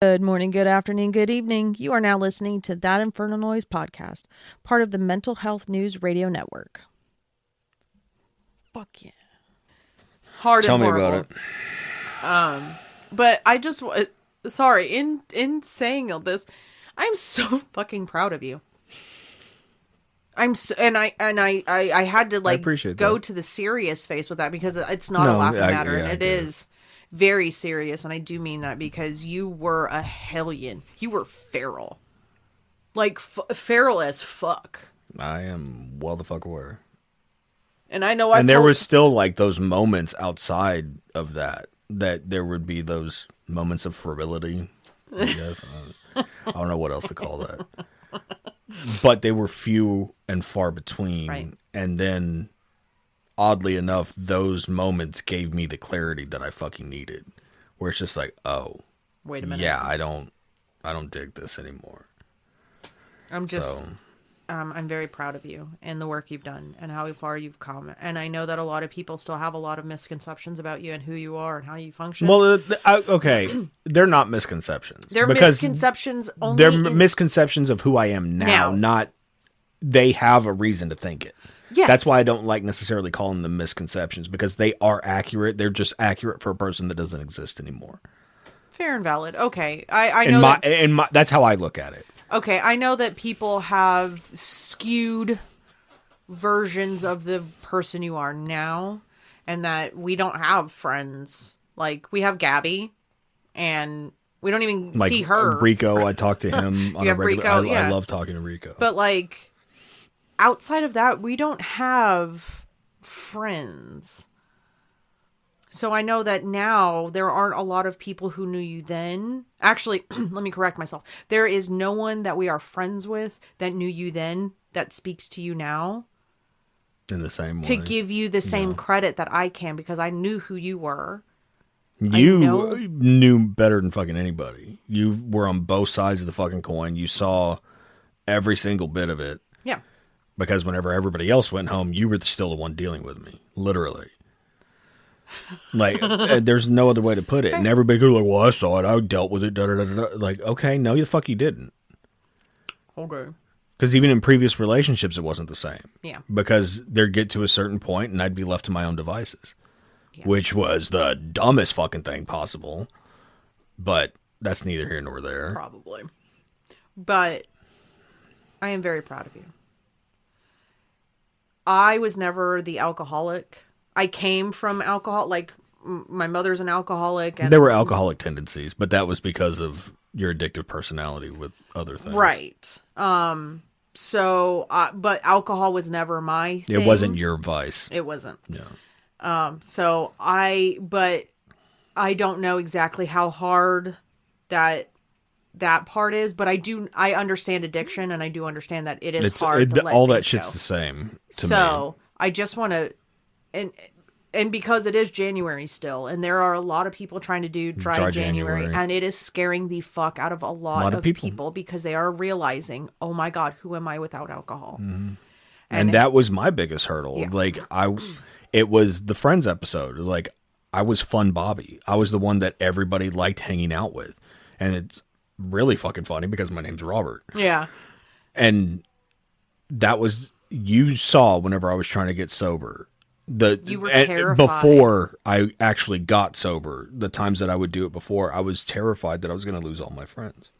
Good morning, good afternoon, good evening. You are now listening to That Infernal Noise podcast, part of the Mental Health News Radio Network. Fuck yeah. Hard Tell and me horrible. about it. But I just, sorry, in saying all this, I'm so fucking proud of you. I had to appreciate go that. to the serious face with that because it's not a laughing matter, and it is very serious, and I do mean that because you were a hellion. You were feral, like feral as fuck. I am well the fuck aware. And I know, and there was still like those moments outside of that there would be those moments of fertility. I guess I don't know what else to call that, but they were few and far between. Right. And then, oddly enough, those moments gave me the clarity that I fucking needed, where it's just like, oh, wait a minute, yeah, I don't dig this anymore. I'm very proud of you and the work you've done and how far you've come. And I know that a lot of people still have a lot of misconceptions about you and who you are and how you function. Well, okay, they're not misconceptions. They're misconceptions only. They're misconceptions of who I am now, not they have a reason to think it. Yes. That's why I don't like necessarily calling them misconceptions, because they are accurate. They're just accurate for a person that doesn't exist anymore. Fair and valid. Okay. I know. That's how I look at it. Okay, I know that people have skewed versions of the person you are now, and that we don't have friends. Like, we have Gabby, and we don't even see her. Rico, I talk to him on a regular. Rico, I love talking to Rico. But, like, outside of that, we don't have friends. So I know that now there aren't a lot of people who knew you then. Actually, let me correct myself. There is no one that we are friends with that knew you then that speaks to you now. In the same way. To give you the same credit that I can, because I knew who you were. You knew better than fucking anybody. You were on both sides of the fucking coin. You saw every single bit of it. Yeah. Because whenever everybody else went home, you were still the one dealing with me. Literally. Like, there's no other way to put it. And everybody goes like, well, I saw it. I dealt with it. Da, da, da, da. Like, okay, no, the fuck you didn't. Okay. Because even in previous relationships, it wasn't the same. Yeah. Because they'd get to a certain point and I'd be left to my own devices. Yeah. Which was the dumbest fucking thing possible. But that's neither here nor there. Probably. But I am very proud of you. I was never the alcoholic. I came from alcohol, like my mother's an alcoholic. And there were alcoholic tendencies, but that was because of your addictive personality with other things. Right. But alcohol was never my thing. It wasn't your vice. It wasn't. No. But I don't know exactly how hard that part is, but I understand addiction, and I do understand that it is hard to let all that things shit's go. the same to me. So I just want to, and because it is January still, and there are a lot of people trying to do dry January, and it is scaring the fuck out of a lot of people because they are realizing, oh my God, who am I without alcohol? Mm-hmm. And that was my biggest hurdle. Yeah. Like it was the Friends episode. Like, I was Fun Bobby. I was the one that everybody liked hanging out with. And it's really fucking funny because my name's Robert. Yeah. And that was, you saw whenever I was trying to get sober. You were terrified. Before I actually got sober, the times that I would do it before, I was terrified that I was going to lose all my friends.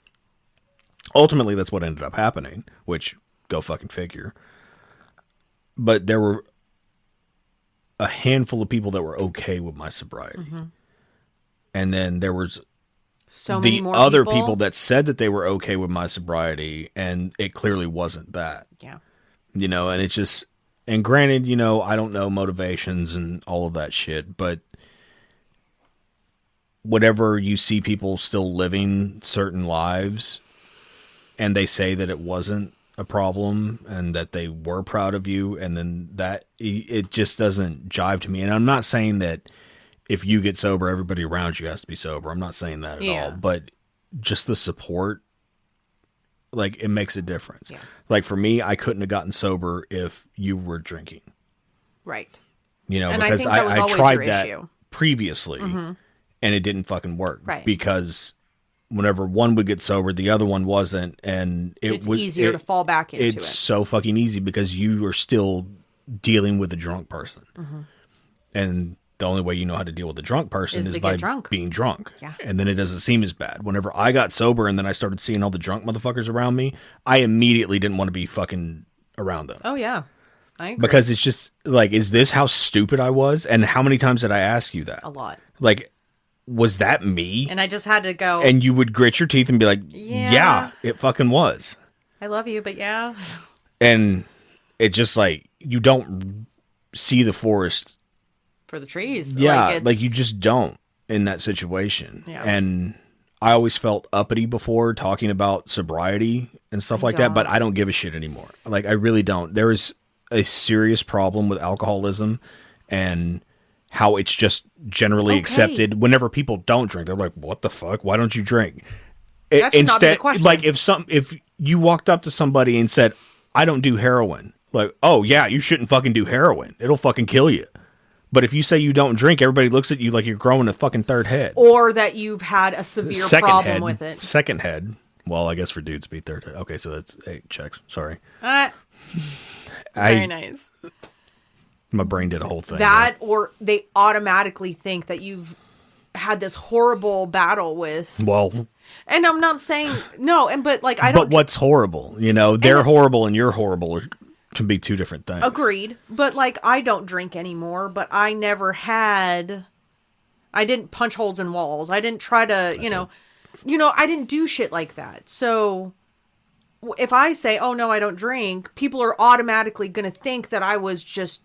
Ultimately, that's what ended up happening, which, go fucking figure. But there were a handful of people that were okay with my sobriety. Mm-hmm. And then there was many more other people that said that they were okay with my sobriety, and it clearly wasn't that. Yeah. You know, and it's just, and granted, you know, I don't know motivations and all of that shit, but whatever you see people still living certain lives and they say that it wasn't a problem and that they were proud of you, and then that it just doesn't jive to me. And I'm not saying that if you get sober, everybody around you has to be sober. I'm not saying that at all, but just the support, like, it makes a difference. Yeah. Like, for me, I couldn't have gotten sober if you were drinking. Right. You know, and because I tried that issue. Previously, and it didn't fucking work. Right. Because whenever one would get sober, the other one wasn't, and it's easier to fall back into it. It's so fucking easy because you are still dealing with a drunk person, and the only way you know how to deal with a drunk person is by being drunk. Yeah. And then it doesn't seem as bad. Whenever I got sober and then I started seeing all the drunk motherfuckers around me, I immediately didn't want to be fucking around them. Oh, yeah. I agree. Because it's just like, is this how stupid I was? And how many times did I ask you that? A lot. Like, was that me? And I just had to go. And you would grit your teeth and be like, yeah, it fucking was. I love you, but yeah. And it just like, you don't see the forest for the trees. Yeah, like you just don't in that situation. Yeah. And I always felt uppity before talking about sobriety and stuff like that, but I don't give a shit anymore. Like, I really don't. There is a serious problem with alcoholism and how it's just generally accepted. Whenever people don't drink, they're like, what the fuck? Why don't you drink? That should not be the question. Like if you walked up to somebody and said, I don't do heroin, like, oh yeah, you shouldn't fucking do heroin. It'll fucking kill you. But if you say you don't drink, everybody looks at you like you're growing a fucking third head. Or that you've had a severe problem with it. Second head. Well, I guess for dudes be third head. Okay, so that's 8 checks. Sorry. Very nice. My brain did a whole thing. Or they automatically think that you've had this horrible battle with. Well. And I'm not saying, no, but like I don't. But what's horrible? You know, they're horrible and you're horrible. Can be two different things. Agreed. But like, I don't drink anymore, but I never had, I didn't punch holes in walls. I didn't try to, you know, I didn't do shit like that. So if I say, oh no, I don't drink, people are automatically going to think that I was just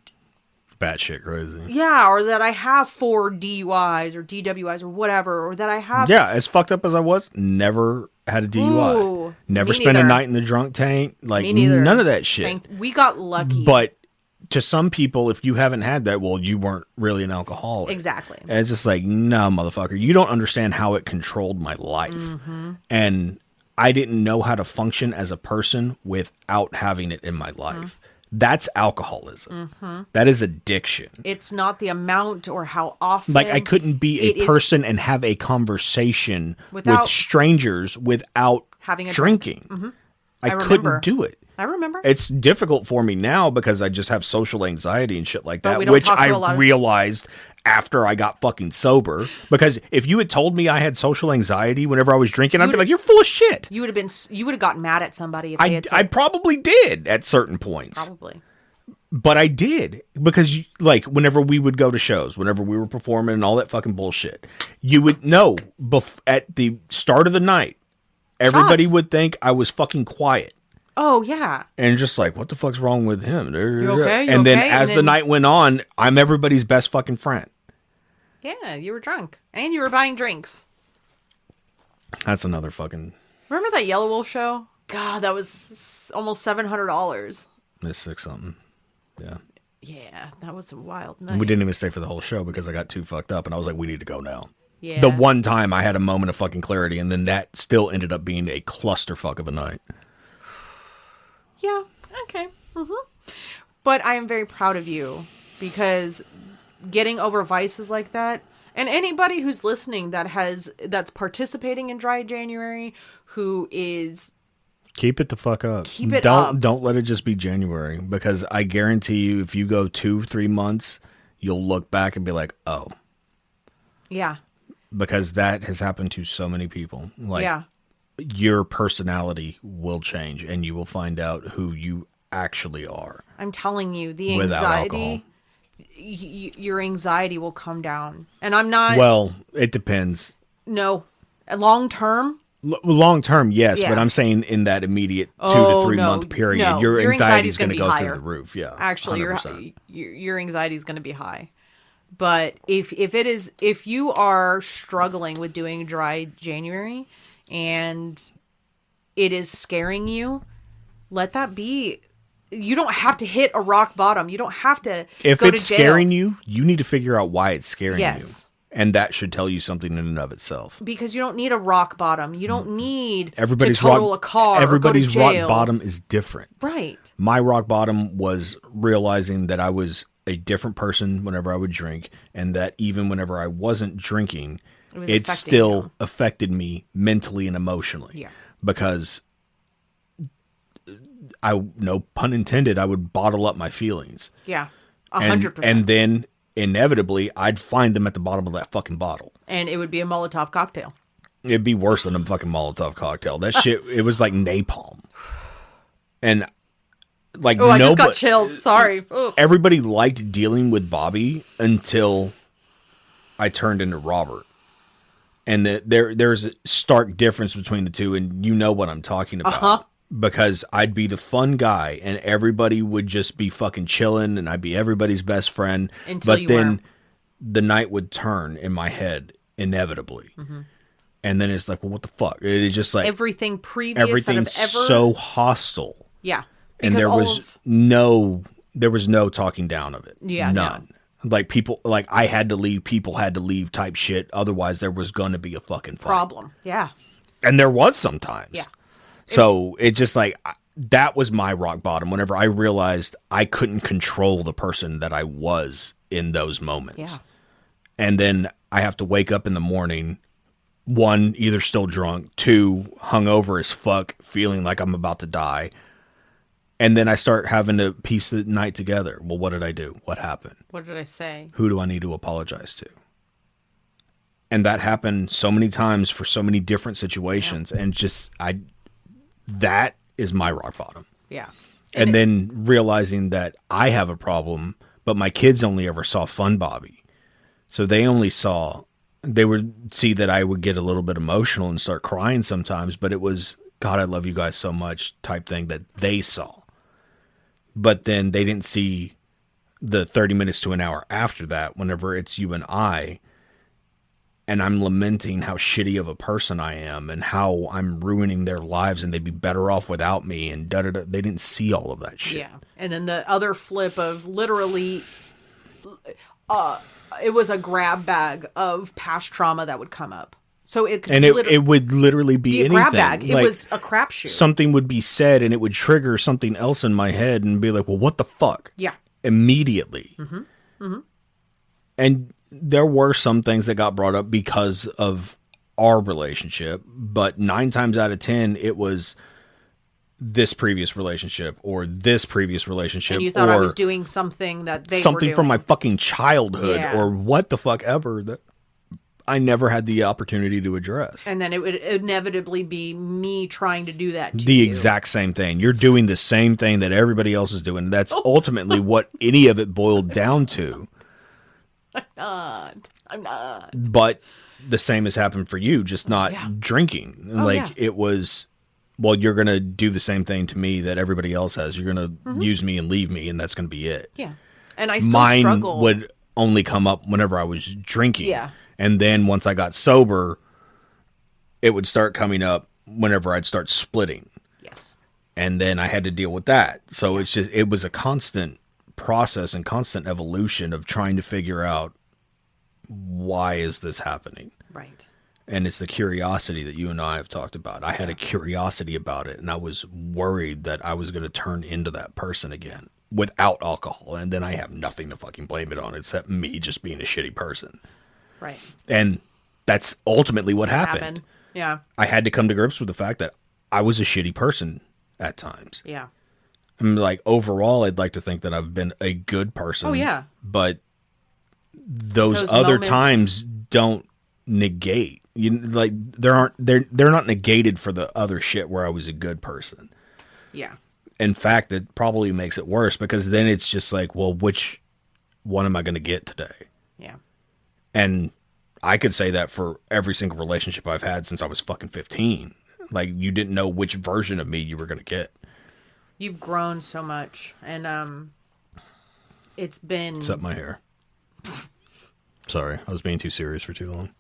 batshit crazy. Yeah. Or that I have 4 DUIs or DWIs or whatever, or that I have. Yeah. As fucked up as I was, never had a DUI. Ooh, never spent a night in the drunk tank. Like, none of that shit. We got lucky. But to some people, if you haven't had that, well, you weren't really an alcoholic. Exactly. And it's just like, no, motherfucker. You don't understand how it controlled my life. Mm-hmm. And I didn't know how to function as a person without having it in my life. Mm-hmm. That's alcoholism. Mm-hmm. That is addiction. It's not the amount or how often. Like, I couldn't be a person and have a conversation with strangers without having drinking. Mm-hmm. I couldn't do it. I remember. It's difficult for me now because I just have social anxiety and shit like that, which I realized after I got fucking sober. Because if you had told me I had social anxiety whenever I was drinking, I'd be like, you're full of shit. You would have gotten mad at somebody if they had said, I probably did at certain points. Probably. But I did, because like whenever we would go to shows, whenever we were performing and all that fucking bullshit, you would know at the start of the night, everybody would think I was fucking quiet. Oh, yeah. And just like, what the fuck's wrong with him? You okay? And then as the night went on, I'm everybody's best fucking friend. Yeah, you were drunk. And you were buying drinks. That's another fucking... Remember that Yellow Wolf show? God, that was almost $700. It's 6 something. Yeah. Yeah, that was a wild night. We didn't even stay for the whole show because I got too fucked up and I was like, we need to go now. Yeah. The one time I had a moment of fucking clarity, and then that still ended up being a clusterfuck of a night. Yeah, okay. Mm-hmm. But I am very proud of you, because getting over vices like that, and anybody who's listening that's participating in Dry January, who is... Keep it the fuck up. Keep it up. Don't let it just be January, because I guarantee you, if you go 2-3 months, you'll look back and be like, oh. Yeah. Because that has happened to so many people. Like, yeah. Your personality will change, and you will find out who you actually are. I'm telling you, the anxiety, your anxiety will come down. And I'm not... Well, it depends. No. Long term... Long term, yes, but I'm saying in that immediate 2 to 3 month period, your anxiety is going to go through the roof. Yeah, actually, your anxiety is going to be high. But if you are struggling with doing Dry January and it is scaring you, let that be. You don't have to hit a rock bottom. You don't have to. If go it's to jail. scaring you, you need to figure out why it's scaring you. And that should tell you something in and of itself. Because you don't need a rock bottom. You don't need to total a car. Everybody's or go to jail. rock bottom is different. Right. My rock bottom was realizing that I was a different person whenever I would drink, and that even whenever I wasn't drinking, it still affected me mentally and emotionally. Yeah. Because no pun intended, I would bottle up my feelings. Yeah. 100%. And then inevitably I'd find them at the bottom of that fucking bottle. And it would be a Molotov cocktail. It'd be worse than a fucking Molotov cocktail. That shit, it was like napalm. And like, I just got chills. Sorry. Ugh. Everybody liked dealing with Bobby until I turned into Robert. And there's a stark difference between the two, and you know what I'm talking about. Uh-huh. Because I'd be the fun guy, and everybody would just be fucking chilling, and I'd be everybody's best friend. But then the night would turn in my head, inevitably. Mm-hmm. And then it's like, well, what the fuck? It is just like... Everything's so hostile. Yeah. And there was no talking down of it. Yeah. None. No. Like people, like I had to leave, people had to leave type shit. Otherwise there was going to be a fucking fight. Problem. Yeah. And there was sometimes. Yeah. So it's just like, that was my rock bottom. Whenever I realized I couldn't control the person that I was in those moments. Yeah. And then I have to wake up in the morning, one, either still drunk, two, hungover as fuck, feeling like I'm about to die. And then I start having to piece the night together. Well, what did I do? What happened? What did I say? Who do I need to apologize to? And that happened so many times for so many different situations. Yeah. And that is my rock bottom. Yeah. And then realizing that I have a problem, but my kids only ever saw Fun Bobby. So they would see that I would get a little bit emotional and start crying sometimes, but it was, God, I love you guys so much type thing that they saw. But then they didn't see the 30 minutes to an hour after that, whenever it's you and I, and I'm lamenting how shitty of a person I am and how I'm ruining their lives and they'd be better off without me and da-da-da. They didn't see all of that shit. Yeah. And then the other flip of literally, it was a grab bag of past trauma that would come up. So it would literally be anything. A grab bag. It was a crapshoot. Something would be said and it would trigger something else in my head and be like, well, what the fuck? Yeah. Immediately. Mm-hmm. Mm-hmm. And there were some things that got brought up because of our relationship, but 9 times out of 10, it was this previous relationship or this previous relationship. And you thought I was doing something that they something were doing. from my fucking childhood or what the fuck ever that I never had the opportunity to address. And then it would inevitably be me trying to do that to the exact same thing. You're doing the same thing that everybody else is doing. That's ultimately what any of it boiled down to. I'm not. But the same has happened for you, just not drinking. It was, well, you're going to do the same thing to me that everybody else has. You're going to use me and leave me, and that's going to be it. Yeah. And I still struggle. Mine would only come up whenever I was drinking. Yeah. And then once I got sober, it would start coming up whenever I'd start splitting. Yes. And then I had to deal with that. So it was a constant process and constant evolution of trying to figure out, why is this happening? Right. And it's the curiosity that you and I have talked about. I had a curiosity about it, and I was worried that I was going to turn into that person again without alcohol. And then I have nothing to fucking blame it on except me just being a shitty person. Right. And that's ultimately what happened. Yeah. I had to come to grips with the fact that I was a shitty person at times. Yeah. I mean, like, overall, I'd like to think that I've been a good person. Oh, yeah. But those other moments... times don't negate. They're not negated for the other shit where I was a good person. Yeah. In fact, it probably makes it worse because then it's just like, well, which one am I going to get today? Yeah. And I could say that for every single relationship I've had since I was fucking 15. Like, you didn't know which version of me you were going to get. You've grown so much, and it's been... Except my hair. Sorry, I was being too serious for too long.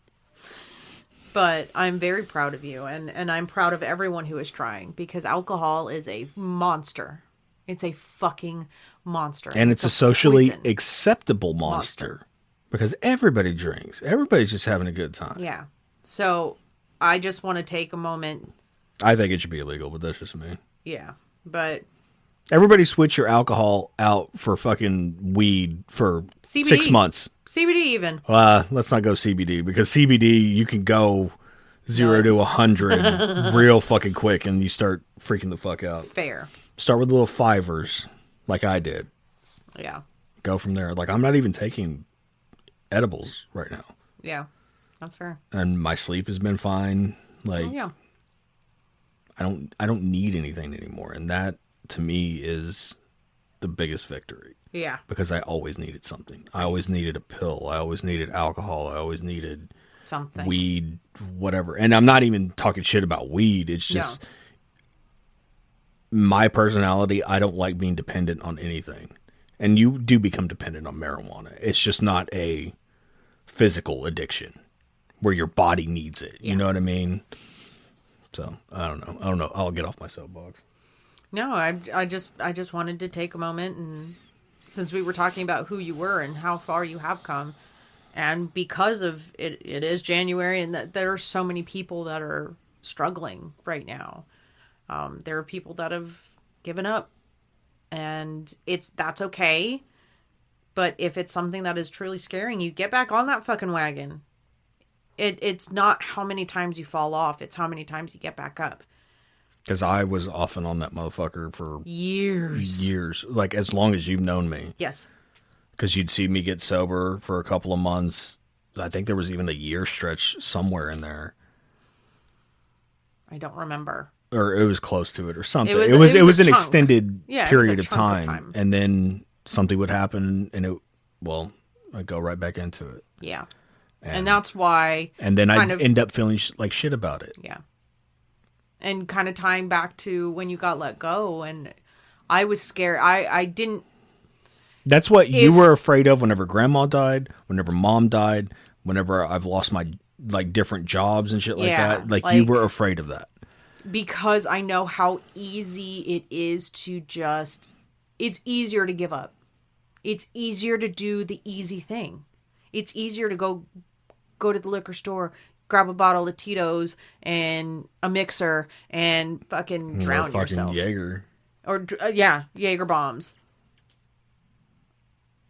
But I'm very proud of you, and I'm proud of everyone who is trying, because alcohol is a monster. It's a fucking monster. And it's a socially acceptable monster. Because everybody drinks. Everybody's just having a good time. Yeah. So I just want to take a moment. I think it should be illegal, but that's just me. Yeah. But Everybody switch your alcohol out for fucking weed for CBD. 6 months. CBD even. Let's not go CBD, because CBD, you can go 0 to Nuts. 100 real fucking quick, and you start freaking the fuck out. Fair. Start with little fivers, like I did. Yeah. Go from there. Like, I'm not even taking edibles right now. Yeah. That's fair. And my sleep has been fine. Like, Oh, yeah. I don't need anything anymore. And that, to me, is the biggest victory. Yeah. Because I always needed something. I always needed a pill. I always needed alcohol. I always needed Something. weed, whatever. And I'm not even talking shit about weed. It's just my personality. I don't like being dependent on anything. And you do become dependent on marijuana. It's just not a physical addiction where your body needs it. You know what I mean? So I don't know. I'll get off my soapbox. No, I just wanted to take a moment, and since we were talking about who you were and how far you have come, and because of it is January, and that there are so many people that are struggling right now. There are people that have given up, and that's okay. But if it's something that is truly scaring you, get back on that fucking wagon. It's not how many times you fall off, it's how many times you get back up. Because I was off and on that motherfucker for years. Like, as long as you've known me. Yes. Because you'd see me get sober for a couple of months. I think there was even a year stretch somewhere in there. I don't remember. Or it was close to it or something. It It was a an chunk. extended period of chunk time. And then something would happen, and I'd go right back into it. Yeah. And that's why... And then I'd end up feeling like shit about it. Yeah. And kind of tying back to when you got let go, and I was scared. I didn't... That's what you were afraid of whenever grandma died, whenever mom died, whenever I've lost my, like, different jobs and shit like that. Like, you were afraid of that. Because I know how easy it is to just... It's easier to give up. It's easier to do the easy thing. It's easier to go to the liquor store, grab a bottle of Tito's and a mixer and fucking drown yourself. Jaeger. Or, Jaeger bombs.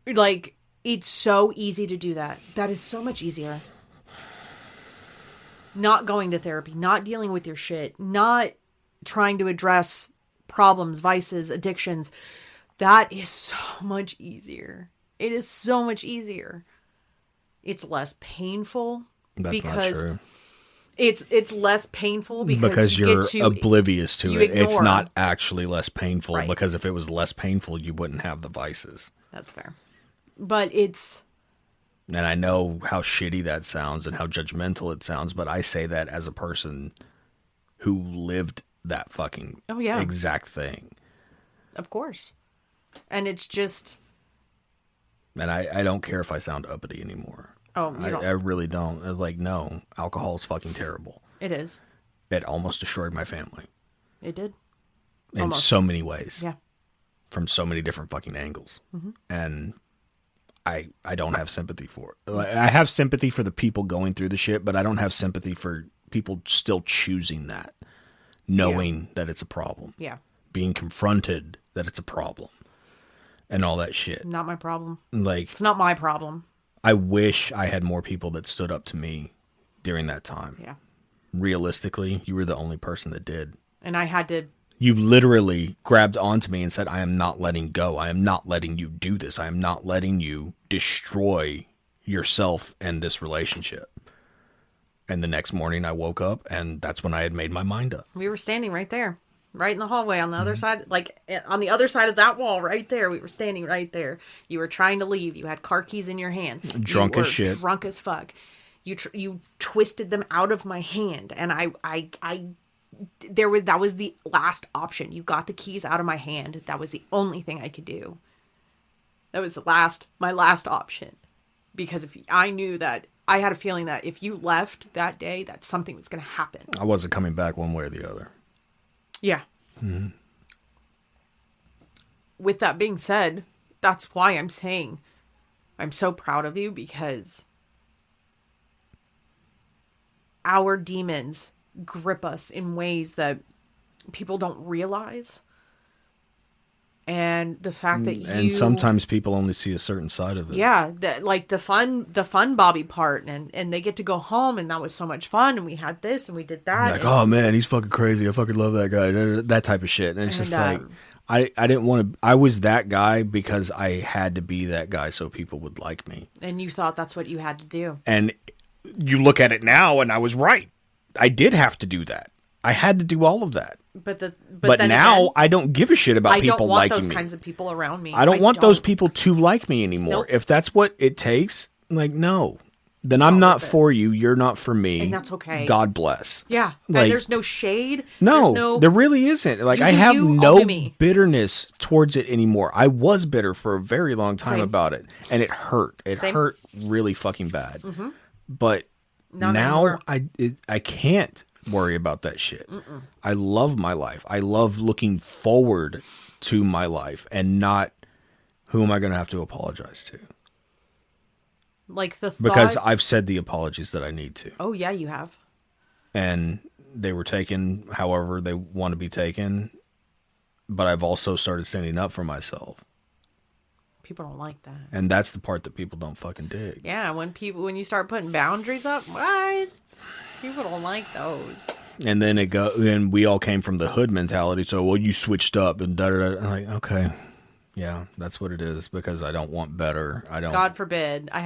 Like, it's so easy to do that. That is so much easier. Not going to therapy, not dealing with your shit, not trying to address problems, vices, addictions. That is so much easier. It is so much easier. It's less painful. That's not true. It's less painful because you're oblivious to it. It's not actually less painful, right. Because if it was less painful, you wouldn't have the vices. That's fair. But it's... And I know how shitty that sounds and how judgmental it sounds, but I say that as a person who lived that fucking exact thing. Of course. And it's just... And I don't care if I sound uppity anymore. Oh, you don't. I really don't. It's like, no, alcohol is fucking terrible. It is. It almost destroyed my family. It did. In so many ways. Yeah. From so many different fucking angles. Mm-hmm. And I don't have sympathy for it. Like, I have sympathy for the people going through the shit, but I don't have sympathy for people still choosing that. Knowing that it's a problem. Yeah. Being confronted that it's a problem. And all that shit. Not my problem. Like, it's not my problem. I wish I had more people that stood up to me during that time. Yeah. Realistically, you were the only person that did. And I had to... You literally grabbed onto me and said, I am not letting go. I am not letting you do this. I am not letting you destroy yourself and this relationship. And the next morning I woke up, and that's when I had made my mind up. We were standing right there. Right in the hallway on the other side, like on the other side of that wall right there. We were standing right there. You were trying to leave. You had car keys in your hand. Drunk as shit. Drunk as fuck. You twisted them out of my hand, and that was the last option. You got the keys out of my hand. That was the only thing I could do. That was my last option. Because I knew that I had a feeling that if you left that day, that something was going to happen. I wasn't coming back one way or the other. Yeah. Mm-hmm. With that being said, that's why I'm saying I'm so proud of you, because our demons grip us in ways that people don't realize. And the fact that And sometimes people only see a certain side of it. yeah, like the fun Bobby part, and they get to go home, and that was so much fun, and we had this and we did that. Like, and, oh man, he's fucking crazy. I fucking love that guy. That type of shit. And it's just like, I didn't want to. I was that guy because I had to be that guy so people would like me. and you thought that's what you had to do. And you look at it now, and I was right. I did have to do that. I had to do all of that. But But now again, I don't give a shit about I people don't want liking those me. kinds of people around me. I don't want those people to like me anymore. Nope. If that's what it takes, like, no. Then I'm not for you. You're not for me. And that's okay. God bless. Yeah. Like, and there's no shade. No, There's there really isn't. Like, You I do have you, I'll no do me. bitterness towards it anymore. I was bitter for a very long time Same. about it, and it hurt. It Same. hurt really fucking bad. But Not now anymore. I can't worry about that shit. I love my life. I love looking forward to my life, and not who am I going to have to apologize to? like the thought. Because I've said the apologies that I need to. Oh yeah, you have. And they were taken however they want to be taken. But I've also started standing up for myself. People don't like that. And that's the part that people don't fucking dig. Yeah, when you start putting boundaries up, what? People don't like those. And then and we all came from the hood mentality. So, well, you switched up and da da da. I'm like, okay. Yeah, that's what it is, because I don't want better. I don't. God forbid. I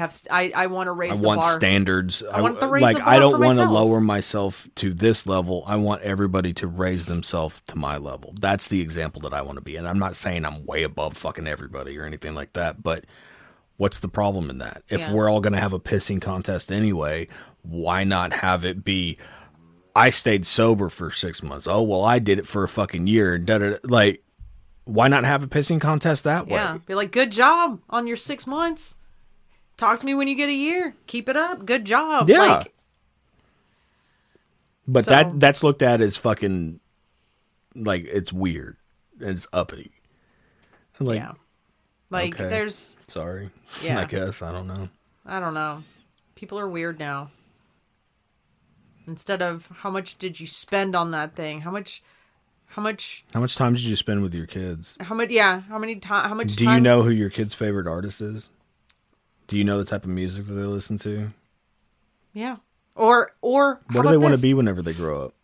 want to raise I the want bar. standards. I want to raise like the bar I don't for want to myself. lower myself to this level. I want everybody to raise themselves to my level. That's the example that I want to be. And I'm not saying I'm way above fucking everybody or anything like that, but what's the problem in that? If Yeah. we're all going to have a pissing contest anyway, why not have it be I stayed sober for 6 months. Oh, well, I did it for a fucking year. Da, da, da. Like, why not have a pissing contest that way? Yeah. Be like, good job on your 6 months. Talk to me when you get a year. Keep it up. Good job. Yeah. Like, But So- that's looked at as fucking, like, it's weird and it's uppity. Like, yeah. Like, okay. there's, Sorry. Yeah. I guess. I don't know. I don't know. People are weird now. Instead of how much did you spend on that thing? How much, How much time did you spend with your kids? how much time? Do you know who your kid's favorite artist is? Do you know the type of music that they listen to? Yeah. Or What do they want to be whenever they grow up?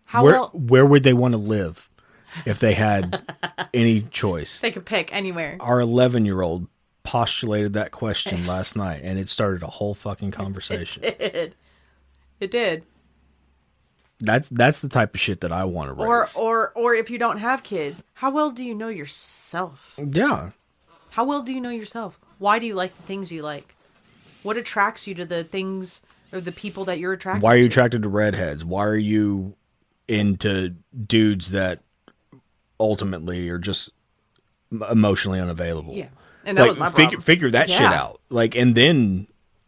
How where well where would they want to live if they had any choice? they could pick anywhere. Our 11-year-old postulated that question last night, and it started a whole fucking conversation. It did. That's the type of shit that I want to raise. Or if you don't have kids, how well do you know yourself? Yeah. How well do you know yourself? Why do you like the things you like? What attracts you to the things or the people that you're attracted to? Why are you attracted to redheads? Why are you into dudes that ultimately are just emotionally unavailable? Yeah. And that was my problem. Figure that shit Yeah. out. Like, and then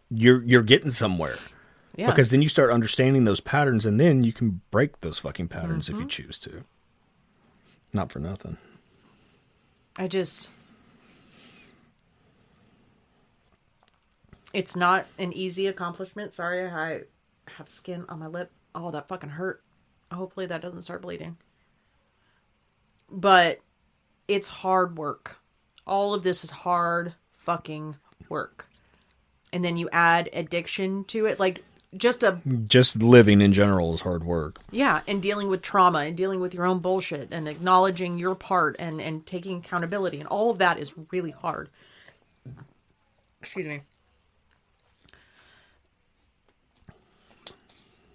you're getting somewhere. Yeah. Because then you start understanding those patterns, and then you can break those fucking patterns Mm-hmm. if you choose to. Not for nothing. It's not an easy accomplishment. Sorry, I have skin on my lip. Oh, that fucking hurt. Hopefully that doesn't start bleeding. But it's hard work. All of this is hard fucking work. And then you add addiction to it. Like, Just living in general is hard work. yeah, and dealing with trauma and dealing with your own bullshit and acknowledging your part and taking accountability. And all of that is really hard. Excuse me.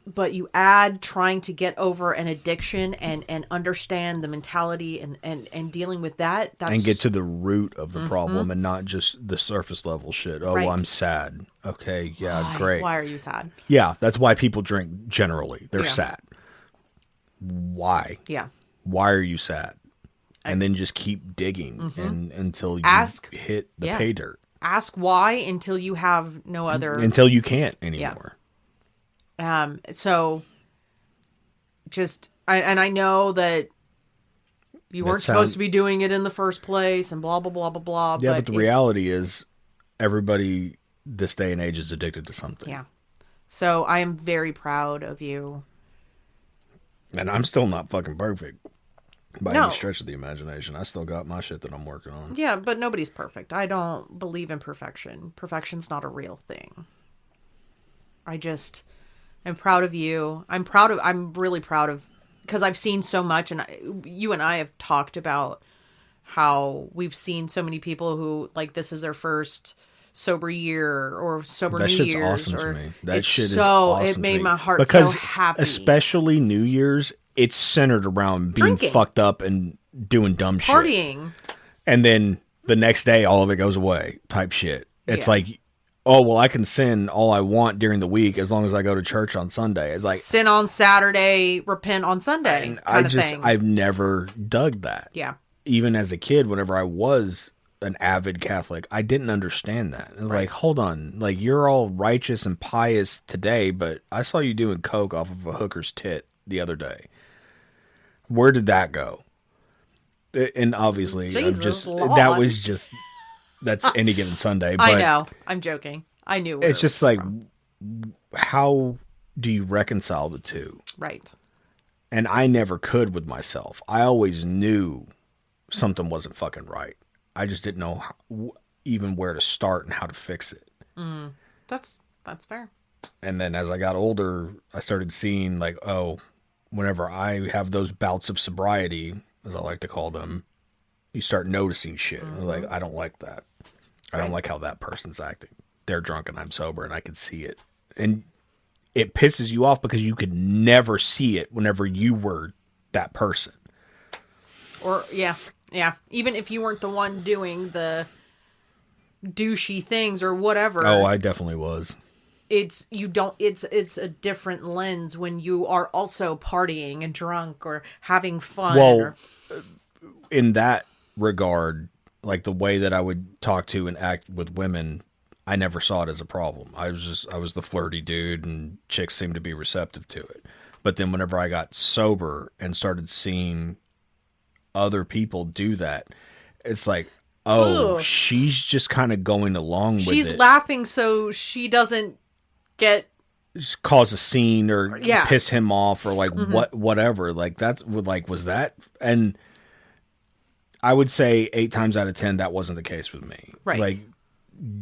But you add trying to get over an addiction and understand the mentality and dealing with that. And get to the root of the problem and not just the surface level shit. Oh, Right. I'm sad. Okay, yeah, great. Why are you sad? Yeah, that's why people drink generally. They're Yeah. sad. Why? Yeah. Why are you sad? And then just keep digging and until you Ask- hit the yeah. pay dirt. Ask why until you have no other. Until you can't anymore. So just, I know that you weren't supposed to be doing it in the first place and blah, blah, blah, blah, blah. Yeah, but the reality is everybody this day and age is addicted to something. Yeah. So I am very proud of you. And I'm still not fucking perfect. by No. any stretch of the imagination. I still got my shit that I'm working on. Yeah, but nobody's perfect. I don't believe in perfection. Perfection's not a real thing. I'm proud of you. I'm really proud of, because I've seen so much, and you and I have talked about how we've seen so many people who, like, this is their first sober year or sober That New shit's Year's. awesome or to me. That it's shit is so, awesome it made to me. my heart Because so happy. especially New Year's, it's centered around being Drinking. fucked up and doing dumb shit. Partying. And then the next day, all of it goes away type shit. It's Yeah. like, oh, well, I can sin all I want during the week as long as I go to church on Sunday. It's like, Sin on Saturday, repent on Sunday and kind of thing. I've never dug that. Yeah. Even as a kid, whenever I was an avid Catholic, I didn't understand that. It was like, hold on, like, you're all righteous and pious today, but I saw you doing coke off of a hooker's tit the other day. Where did that go? And obviously, Jesus Lord. That's any given Sunday. But I know. I'm joking. I knew where it's it just was like, from. how do you reconcile the two? Right. And I never could with myself. I always knew something wasn't fucking right. I just didn't know even where to start and how to fix it. That's fair. And then as I got older, I started seeing, like, oh, whenever I have those bouts of sobriety, as I like to call them, you start noticing shit. Like, I don't like that. I don't like how that person's acting. They're drunk and I'm sober, and I can see it. And it pisses you off because you could never see it whenever you were that person. Or yeah. Even if you weren't the one doing the douchey things or whatever. Oh, I definitely was. It's a different lens when you are also partying and drunk or having fun. Well, in that regard, like, the way that I would talk to and act with women, I never saw it as a problem. I was the flirty dude, and chicks seemed to be receptive to it. But then whenever I got sober and started seeing other people do that, it's like, oh, Ugh. she's just kind of going along with she's it. laughing so she doesn't get Cause a scene or Yeah. piss him off or like whatever. Like, that's like, was that? And I would say 8 times out of 10 that wasn't the case with me. Right. Like,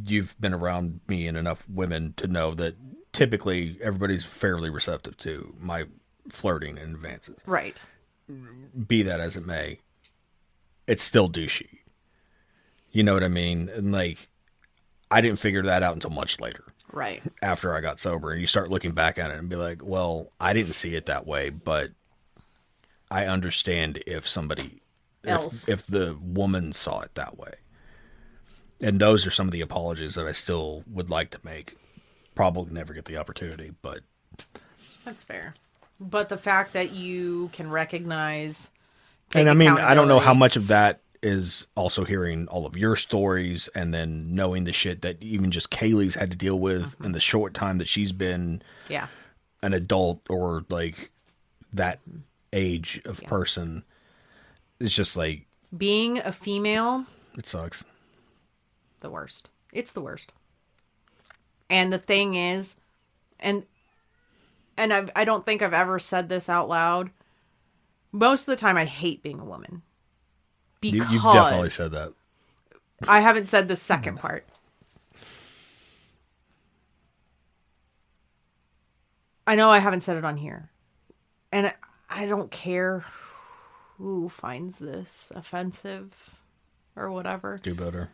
you've been around me and enough women to know that typically everybody's fairly receptive to my flirting and advances. right. Be that as it may, it's still douchey. You know what I mean? And, like, I didn't figure that out until much later. Right. After I got sober, and you start looking back at it and be like, well, I didn't see it that way, but I understand if somebody Else. if the woman saw it that way. And those are some of the apologies that I still would like to make. Probably never get the opportunity, but That's fair. But the fact that you can recognize, take and I mean, I don't know how accountability- much of that is also hearing all of your stories and then knowing the shit that even just Kaylee's had to deal with in the short time that she's been Yeah. an adult or like that age of person. It's just like, Being a female, it sucks. the worst. It's the worst. And the thing is, and I don't think I've ever said this out loud. Most of the time, I hate being a woman. Because You've definitely said that. I haven't said the second part. I know I haven't said it on here. And I don't care who finds this offensive or whatever. Do better.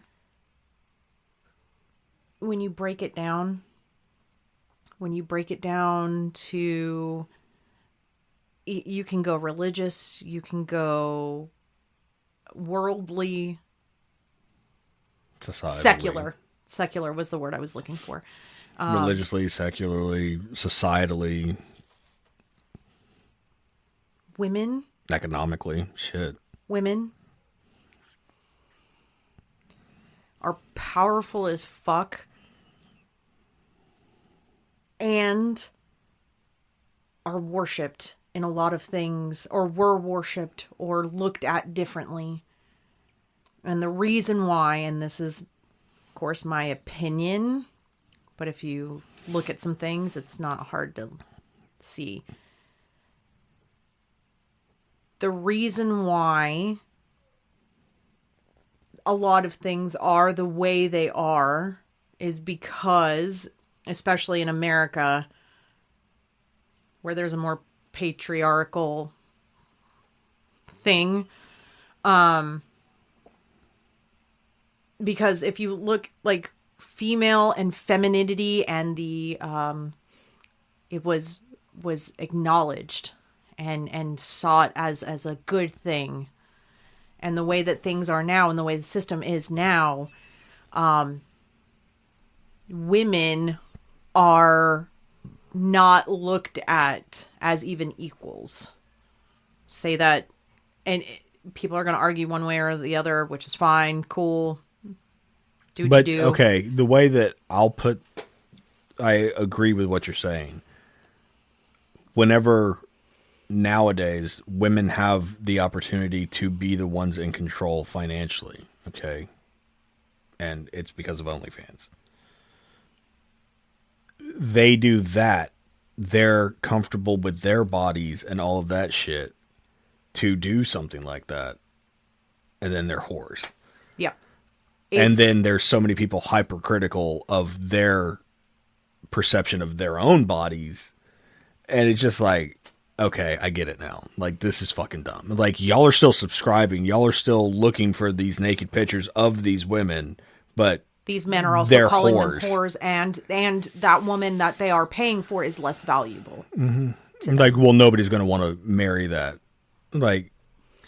When you break it down to, you can go religious, you can go worldly, Societally. secular was the word I was looking for. Religiously, secularly, societally, Women economically, shit. are powerful as fuck and are worshipped in a lot of things, or were worshipped or looked at differently. And the reason why, and this is, of course, my opinion, but if you look at some things, it's not hard to see. the reason why a lot of things are the way they are is because, especially in America, where there's a more patriarchal thing, because if you look like female and femininity and the it was acknowledged and sought as a good thing, and the way that things are now and the way the system is now, women are not looked at as even equals. Say that, and people are going to argue one way or the other, which is fine, cool. Do what you do. Okay, the way that I agree with what you're saying. Whenever nowadays women have the opportunity to be the ones in control financially, okay, and it's because of OnlyFans. They do that. They're comfortable with their bodies and all of that shit to do something like that. And then they're whores. Yeah. And then there's so many people hypercritical of their perception of their own bodies. And it's just like, okay, I get it now. Like, this is fucking dumb. Like, y'all are still subscribing. Y'all are still looking for these naked pictures of these women, but these men are also calling whores. them whores, and that woman that they are paying for is less valuable. Mm-hmm. Like, well, nobody's going to want to marry that. Like,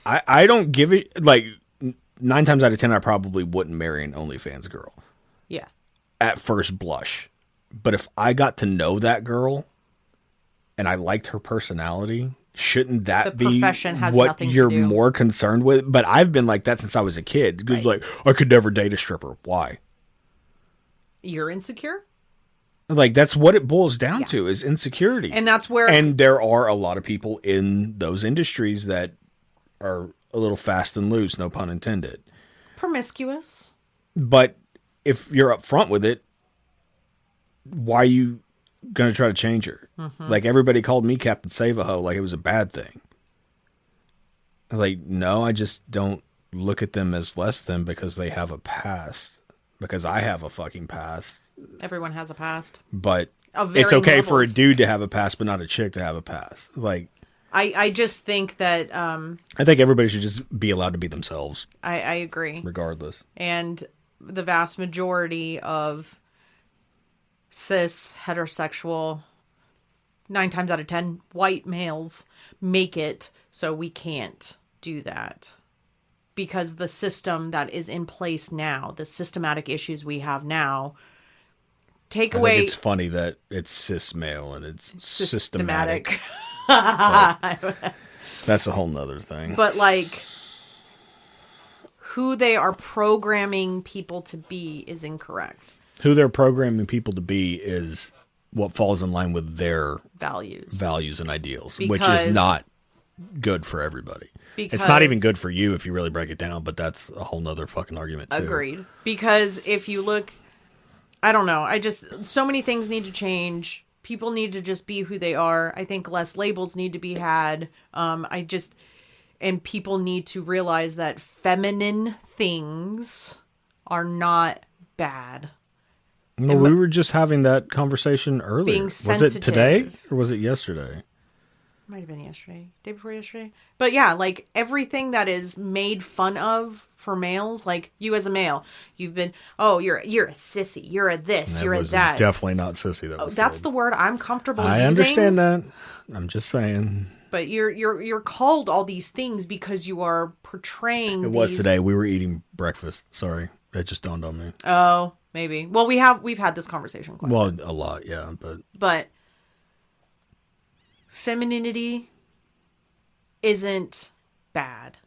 I don't give it, like, 9 times out of 10, I probably wouldn't marry an OnlyFans girl. Yeah. At first blush. But if I got to know that girl and I liked her personality, shouldn't that be what you're more concerned with? But I've been like that since I was a kid. Because, like, I could never date a stripper. Why? You're insecure? Like, that's what it boils down to, is insecurity. And that's where... And there are a lot of people in those industries that are a little fast and loose, no pun intended. Promiscuous. But if you're upfront with it, why are you going to try to change her? Mm-hmm. Like, everybody called me Captain Save-A-Ho like it was a bad thing. Like, no, I just don't look at them as less than because they have a past. Because I have a fucking past. Everyone has a past. But it's okay for a dude to have a past, but not a chick to have a past. Like, I just think that... I think everybody should just be allowed to be themselves. I agree. Regardless. And the vast majority of cis, heterosexual, 9 times out of 10, white males make it so we can't do that. Because the system that is in place now, the systematic issues we have now, take away... I think it's funny that it's cis male and it's systematic. That's a whole nother thing. But, like, who they are programming people to be is incorrect. Who they're programming people to be is what falls in line with their values and ideals, which is not good for everybody. It's not even good for you if you really break it down, but that's a whole nother fucking argument too. Agreed. Because if you look, I don't know, so many things need to change. People need to just be who they are. I think less labels need to be had. And people need to realize that feminine things are not bad. No, we were just having that conversation earlier. Being sensitive. Was it today or was it yesterday? Might have been yesterday, day before yesterday. But yeah, like everything that is made fun of for males, like you as a male, you've been, oh, you're a sissy, you're a this, you're a that. Definitely not sissy. That's the word I'm comfortable using. I understand that. I'm just saying. But you're called all these things because you are portraying. It was today. We were eating breakfast. Sorry, it just dawned on me. Oh, maybe. Well, we've had this conversation quite a lot, yeah, but. Femininity isn't bad.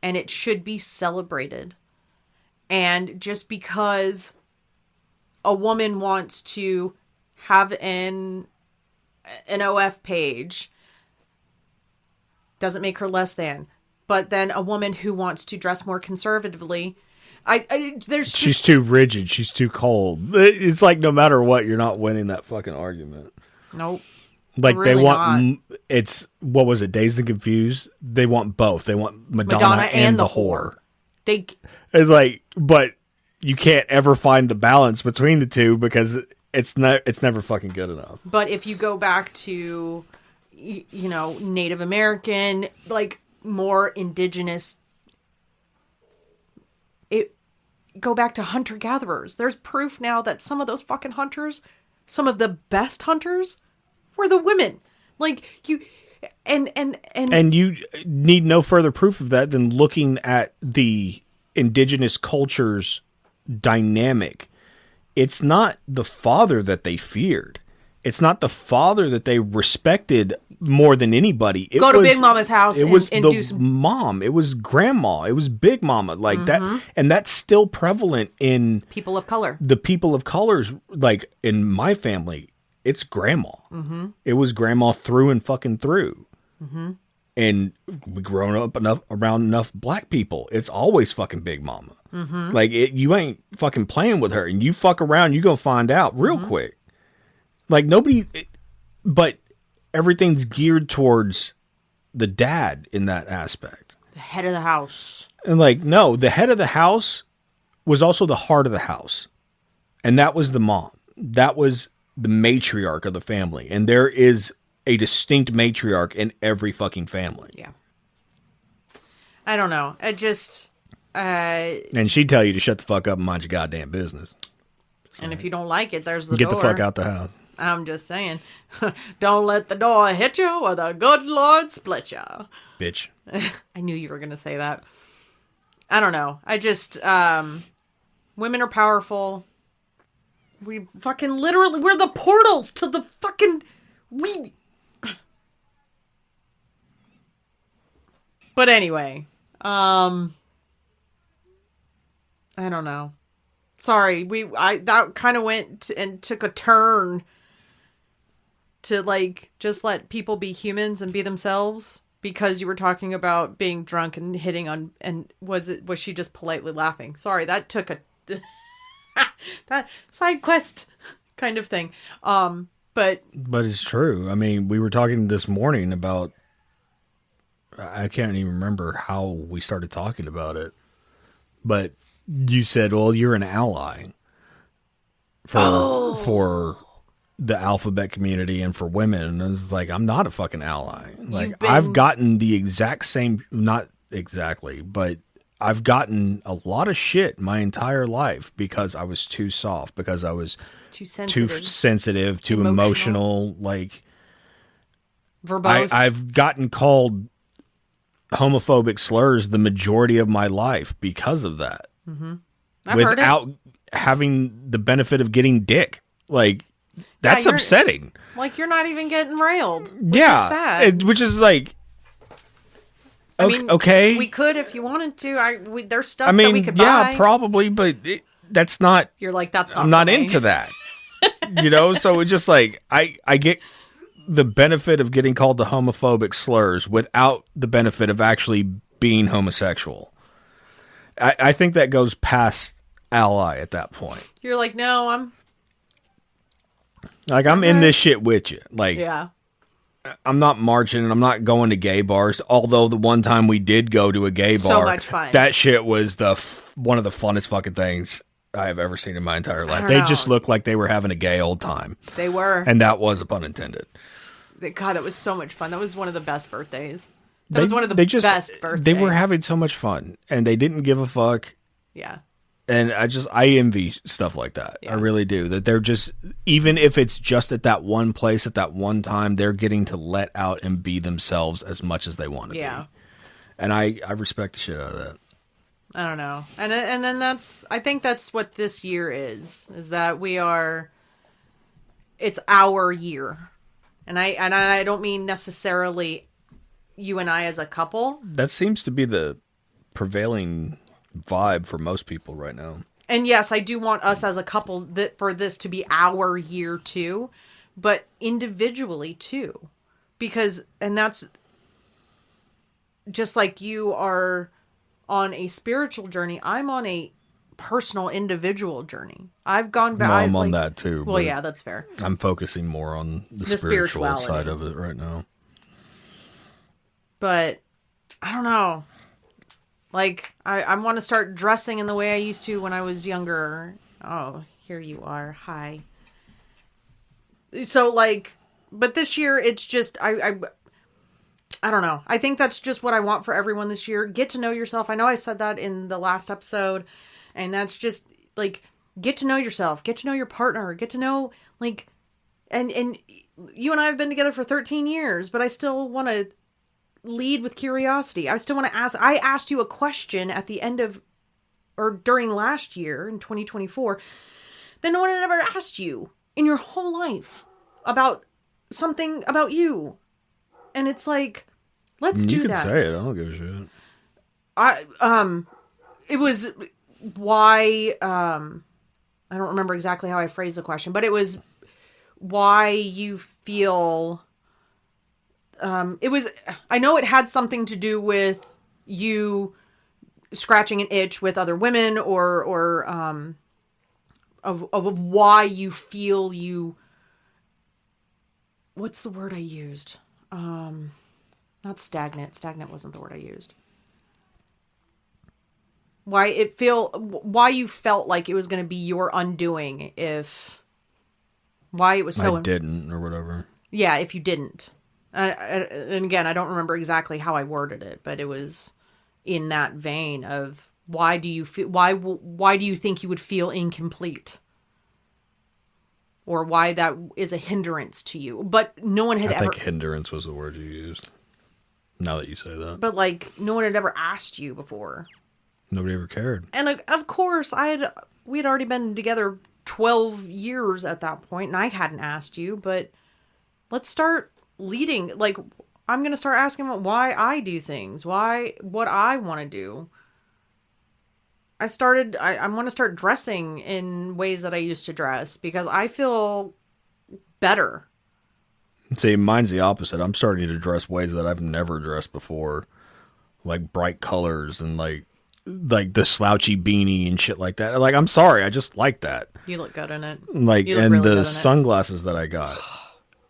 And it should be celebrated. And just because a woman wants to have an OF page doesn't make her less than. But then a woman who wants to dress more conservatively, she's too rigid. She's too cold. It's like no matter what, you're not winning that fucking argument. Nope. Like Really they want not. it's what was it? Dazed and Confused. They want both. They want Madonna, and the whore. They It's like, but you can't ever find the balance between the two because it's never fucking good enough. But if you go back to, Native American, like more indigenous, go back to hunter-gatherers. There's proof now that some of those fucking hunters, some of the best hunters, were the women. Like you, and you need no further proof of that than looking at the indigenous culture's dynamic. It's not the father that they feared. It's not the father that they respected more than anybody. Go to Big Mama's house. It was and the do some... mom. It was grandma. It was Big Mama. Like that, and that's still prevalent in people of color. the people of colors. Like in my family, it's grandma. It was grandma through and fucking through. And we grown up around enough black people. It's always fucking Big Mama. Like you ain't fucking playing with her, and you fuck around, you gonna find out real quick. Like but everything's geared towards the dad in that aspect. The head of the house. And like, no, the head of the house was also the heart of the house. And that was the mom. That was the matriarch of the family. And there is a distinct matriarch in every fucking family. Yeah. I don't know. And she'd tell you to shut the fuck up and mind your goddamn business. And if you don't like it, there's the Get door. the fuck out the house. I'm just saying. Don't let the door hit you or the good Lord split you. Bitch. I knew you were going to say that. I don't know. Women are powerful. We fucking literally, we're the portals to the fucking, But anyway, I don't know. Sorry, that kind of went and took a turn to like just let people be humans and be themselves because you were talking about being drunk and hitting on, and was she just politely laughing? Sorry, that took a that side quest kind of thing. But it's true. I mean, we were talking this morning about, I can't even remember how we started talking about it, but you said, well, you're an ally for the alphabet community and for women. And I was like, I'm not a fucking ally. Like I've gotten the exact same, not exactly, but I've gotten a lot of shit my entire life because I was too soft, because I was too sensitive, too emotional. Like verbose. I've gotten called homophobic slurs the majority of my life because of that. Without having the benefit of getting dick. Like, that's upsetting. Like, you're not even getting railed. Yeah. Is sad. Which is like, I mean, okay. We could if you wanted to. There's stuff that we could buy. Yeah, probably, but that's not. You're like, that's not. I'm not into that. So it's just like, I get the benefit of getting called the homophobic slurs without the benefit of actually being homosexual. I think that goes past ally at that point. You're like, no, I'm in this shit with you. Like, yeah. I'm not marching and I'm not going to gay bars. Although the one time we did go to a gay bar, so much fun. That shit was one of the funnest fucking things I have ever seen in my entire life. They just looked like they were having a gay old time. They were. And that was a pun intended. God, that was so much fun. That was one of the best birthdays. That was one of the best birthdays. They were having so much fun and they didn't give a fuck. Yeah. And I envy stuff like that. Yeah. I really do. That they're just, even if it's just at that one place at that one time, they're getting to let out and be themselves as much as they want to be. And I respect the shit out of that. I don't know. And then I think that's what this year is that it's our year. And I don't mean necessarily you and I as a couple. That seems to be the prevailing vibe for most people right now. And yes, I do want us as a couple for this to be our year too, but individually too. And that's just like you are on a spiritual journey. I'm on a personal individual journey. I've gone back. Well, I'm on that too. Well, but yeah, that's fair. I'm focusing more on the spiritual spirituality side of it right now. But I don't know. Like, I want to start dressing in the way I used to when I was younger. Oh, here you are. Hi. So, like, but this year, it's just, I don't know. I think that's just what I want for everyone this year. Get to know yourself. I know I said that in the last episode, and that's just, like, get to know yourself. Get to know your partner. Get to know, like, and you and I have been together for 13 years, but I still want to lead with curiosity. I still want to ask. I asked you a question at the end of, or during last year in 2024, that no one had ever asked you in your whole life about something about you. And it's like, let's do that. You can say it. I don't give a shit. It was why, I don't remember exactly how I phrased the question, but it was why you feel, I know it had something to do with you scratching an itch with other women or of why you feel you, what's the word I used? Not stagnant. Stagnant wasn't the word I used. Why you felt like it was going to be your undoing why it was so... I didn't or whatever. Yeah, if you didn't. And again, I don't remember exactly how I worded it, but it was in that vein of why do you think you would feel incomplete? Or why that is a hindrance to you. But no one had ever... I think hindrance was the word you used. Now that you say that. But, like, no one had ever asked you before. Nobody ever cared. And, of course, we had already been together 12 years at that point, and I hadn't asked you, but let's start leading. Like, I'm going to start asking why I do things. What I want to do. I want to start dressing in ways that I used to dress because I feel better. See, mine's the opposite. I'm starting to dress ways that I've never dressed before. Like bright colors and like the slouchy beanie and shit like that. Like, I'm sorry. I just like that. You look good in it. Like, and really the sunglasses that I got.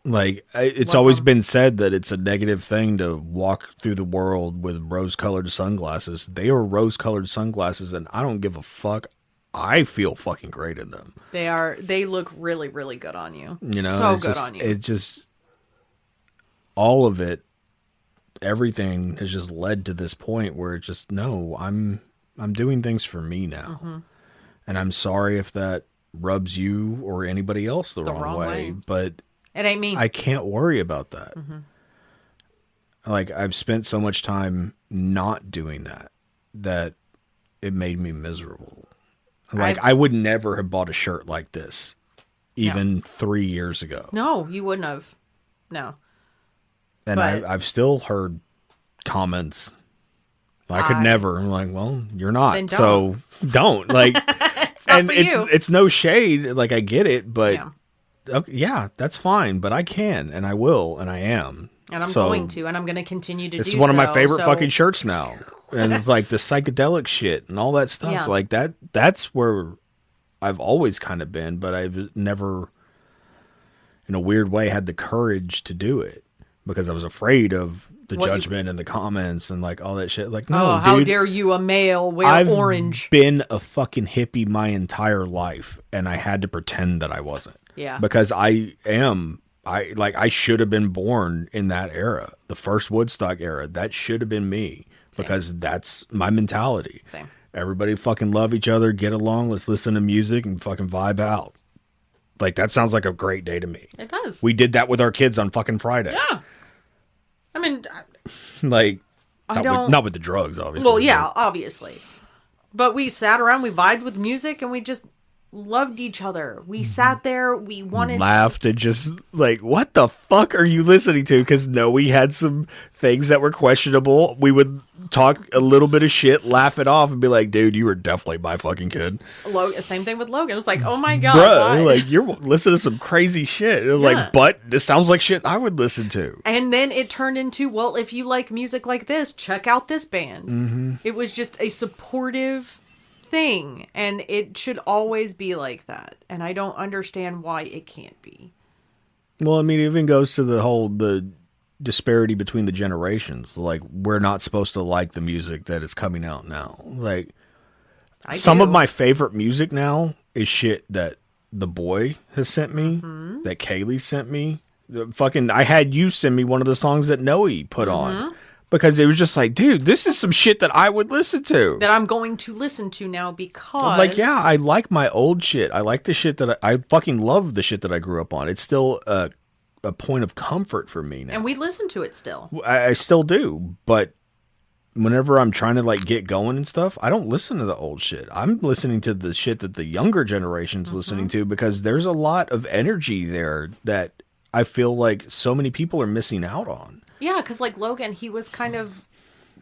Like, it's always been said that it's a negative thing to walk through the world with rose-colored sunglasses. They are rose-colored sunglasses, and I don't give a fuck. I feel fucking great in them. They look really, really good on you. You know, so good on you. It just, all of it, everything has just led to this point where it's just, no, I'm doing things for me now. Mm-hmm. And I'm sorry if that rubs you or anybody else the wrong way, but... It ain't me. I can't worry about that. Mm-hmm. Like, I've spent so much time not doing that it made me miserable. Like, I would never have bought a shirt like this even 3 years ago. No, you wouldn't have. No. And I've still heard comments. I could never. I'm like, well, you're not. Then don't. So don't. Like, it's not and for you. It's no shade. Like, I get it, but... Yeah. Okay, yeah, that's fine, but I can, and I will, and I am. And I'm going to, and I'm going to continue to do so. It's one of my favorite fucking shirts now. And it's like the psychedelic shit and all that stuff. Yeah. Like, that's where I've always kind of been, but I've never, in a weird way, had the courage to do it. Because I was afraid of the judgment and the comments and, like, all that shit. Like, no, dude. How dare you, a male, wear orange. I've been a fucking hippie my entire life, and I had to pretend that I wasn't. Yeah. Because I should have been born in that era. The first Woodstock era. That should have been me. Same. Because that's my mentality. Same. Everybody fucking love each other, get along, let's listen to music and fucking vibe out. Like, that sounds like a great day to me. It does. We did that with our kids on fucking Friday. Yeah. I mean... Like, not with the drugs, obviously. Well, yeah, obviously. But we sat around, we vibed with music, and we just... loved each other. We sat there, we wanted laughed and just like, what the fuck are you listening to? Because we had some things that were questionable. We would talk a little bit of shit, laugh it off, and be like, dude, you were definitely my fucking kid. Same thing with Logan. It was like, oh my god, bruh, like, you're listening to some crazy shit. It was like, but this sounds like shit I would listen to. And then it turned into, well, if you like music like this, check out this band. Mm-hmm. It was just a supportive thing, and it should always be like that. And I don't understand why it can't be. Well, I mean, it even goes to the disparity between the generations. Like, we're not supposed to like the music that is coming out now. Like, some of my favorite music now is shit that the boy has sent me, that Kaylee sent me. I had you send me one of the songs that Noe put on. Because it was just like, dude, this is some shit that I would listen to. That I'm going to listen to now because... I'm like, yeah, I like my old shit. I like the shit that I fucking love the shit that I grew up on. It's still a point of comfort for me now. And we listen to it still. I still do. But whenever I'm trying to like get going and stuff, I don't listen to the old shit. I'm listening to the shit that the younger generation's listening to, because there's a lot of energy there that I feel like so many people are missing out on. Yeah, because like Logan, he was kind of...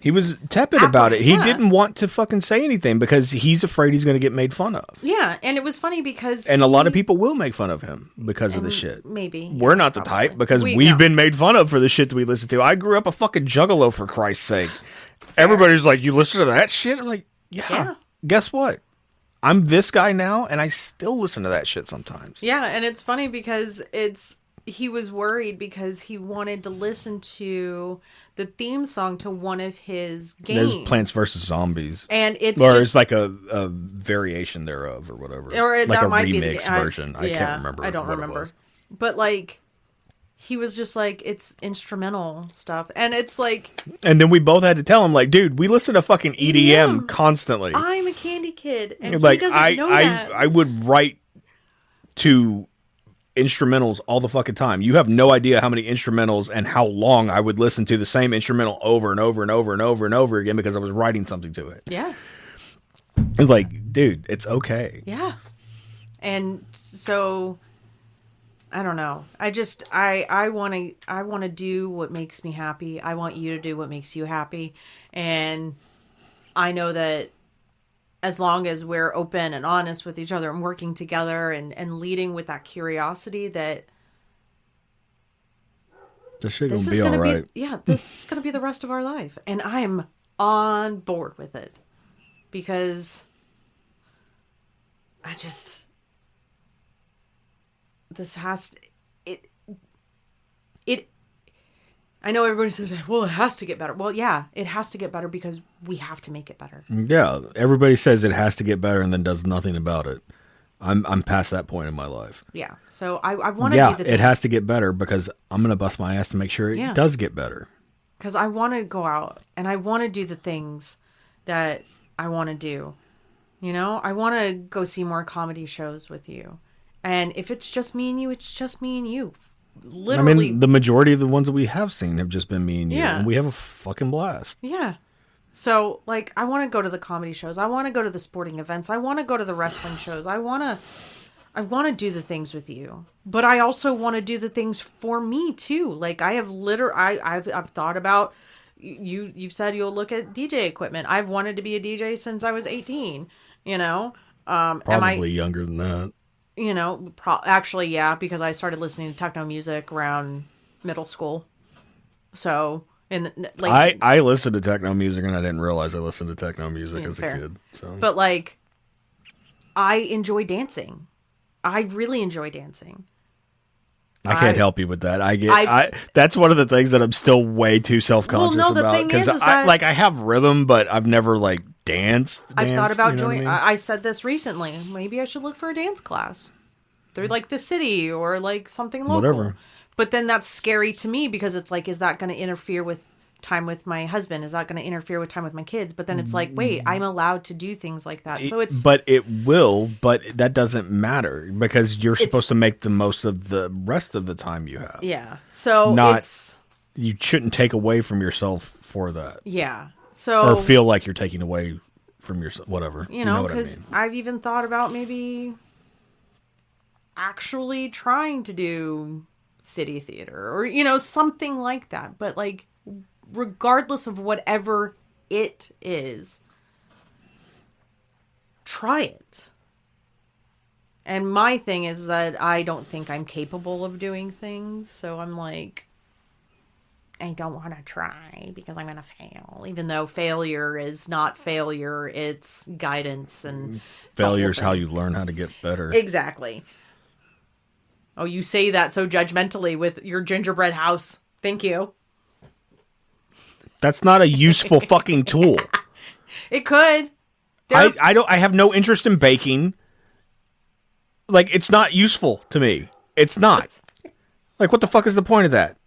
He was tepid about it. He didn't want to fucking say anything because he's afraid he's going to get made fun of. Yeah, and it was funny because... And a lot of people will make fun of him because of the shit. Maybe. We're not the type, because we've been made fun of for the shit that we listen to. I grew up a fucking juggalo, for Christ's sake. Everybody's like, you listen to that shit? I'm like, yeah. Guess what? I'm this guy now, and I still listen to that shit sometimes. Yeah, and it's funny because he was worried because he wanted to listen to the theme song to one of his games. There's Plants vs. Zombies. And it's it's like a variation thereof or whatever. Or like that a might remix be version. I can't remember. I don't remember. But like, he was just like, it's instrumental stuff. And it's like... And then we both had to tell him, like, dude, we listen to fucking EDM constantly. I'm a candy kid. And like, he doesn't know that. I would write to instrumentals all the fucking time. You have no idea how many instrumentals and how long I would listen to the same instrumental over and over and over and over and over again because I was writing something to it. Yeah. It's like, dude, it's okay. Yeah. And so I don't know. I want to do what makes me happy. I want you to do what makes you happy. And I know that as long as we're open and honest with each other and working together and leading with that curiosity, that this shit gonna be all right. This is gonna be the rest of our life, and I'm on board with it because I know everybody says, well, it has to get better. Well, yeah, it has to get better because we have to make it better. Yeah, everybody says it has to get better and then does nothing about it. I'm past that point in my life. Yeah, so I want to do the things. It has to get better because I'm going to bust my ass to make sure it does get better. Because I want to go out and I want to do the things that I want to do. You know, I want to go see more comedy shows with you. And if it's just me and you, it's just me and you. Literally. I mean, the majority of the ones that we have seen have just been me and you. Yeah. And we have a fucking blast. Yeah. So, like, I want to go to the comedy shows. I want to go to the sporting events. I want to go to the wrestling shows. I want to do the things with you. But I also want to do the things for me, too. Like, I have I've thought about... You've said you'll look at DJ equipment. I've wanted to be a DJ since I was 18, you know? Probably younger than that. You know, actually, yeah, because I started listening to techno music around middle school. So, I listened to techno music and I didn't realize I listened to techno music as a kid. So, but like, I enjoy dancing. I really enjoy dancing. I can't help you with that. That's one of the things that I'm still way too self-conscious about because I have rhythm, but I've never like danced. I've thought about joining. I said this recently. Maybe I should look for a dance class through like the city or like something local. Whatever. But then that's scary to me because it's like, is that going to interfere with time with my husband? Is that going to interfere with time with my kids? But then it's like, wait, I'm allowed to do things like that. So but it will, but that doesn't matter because you're supposed to make the most of the rest of the time you have. Yeah. So you shouldn't take away from yourself for that. Yeah. So or feel like you're taking away from yourself, whatever. You know, because I've even thought about maybe actually trying to do city theater or, you know, something like that. But like, regardless of whatever it is, try it. And my thing is that I don't think I'm capable of doing things. So I'm like, I don't want to try because I'm going to fail. Even though failure is not failure, it's guidance and Failure is how you learn how to get better. Exactly. Oh, you say that so judgmentally with your gingerbread house. Thank you. That's not a useful fucking tool. It could. I have no interest in baking. Like, it's not useful to me. It's not. Like, what the fuck is the point of that?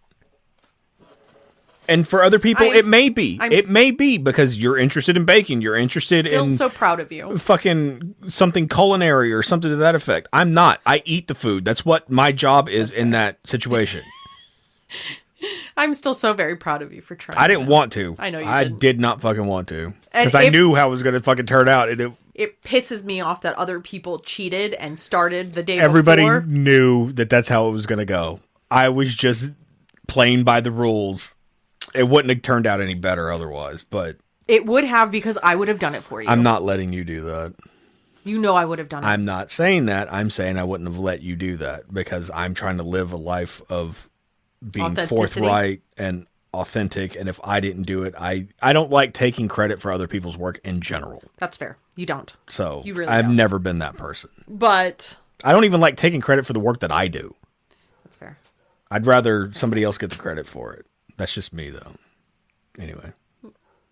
And for other people, it may be. It may be because you're interested in baking. You're interested in... Still so proud of you. Fucking something culinary or something to that effect. I'm not. I eat the food. That's what my job is in that situation. I'm still so very proud of you for trying. I didn't want to. I know you I didn't. did not fucking want to. Because I knew how it was going to fucking turn out. And it pisses me off that other people cheated and started the day everybody before. knew that that's how it was going to go. I was just playing by the rules. It wouldn't have turned out any better otherwise, but... It would have because I would have done it for you. I'm not letting you do that. You know I would have done it. I'm not saying that. I'm saying I wouldn't have let you do that because I'm trying to live a life of being forthright and authentic, and if I didn't do it, I don't like taking credit for other people's work in general. That's fair. You don't. So you really I've don't. never been that person. But I don't even like taking credit for the work that I do. That's fair. I'd rather somebody else get the credit for it. That's just me, though. Anyway.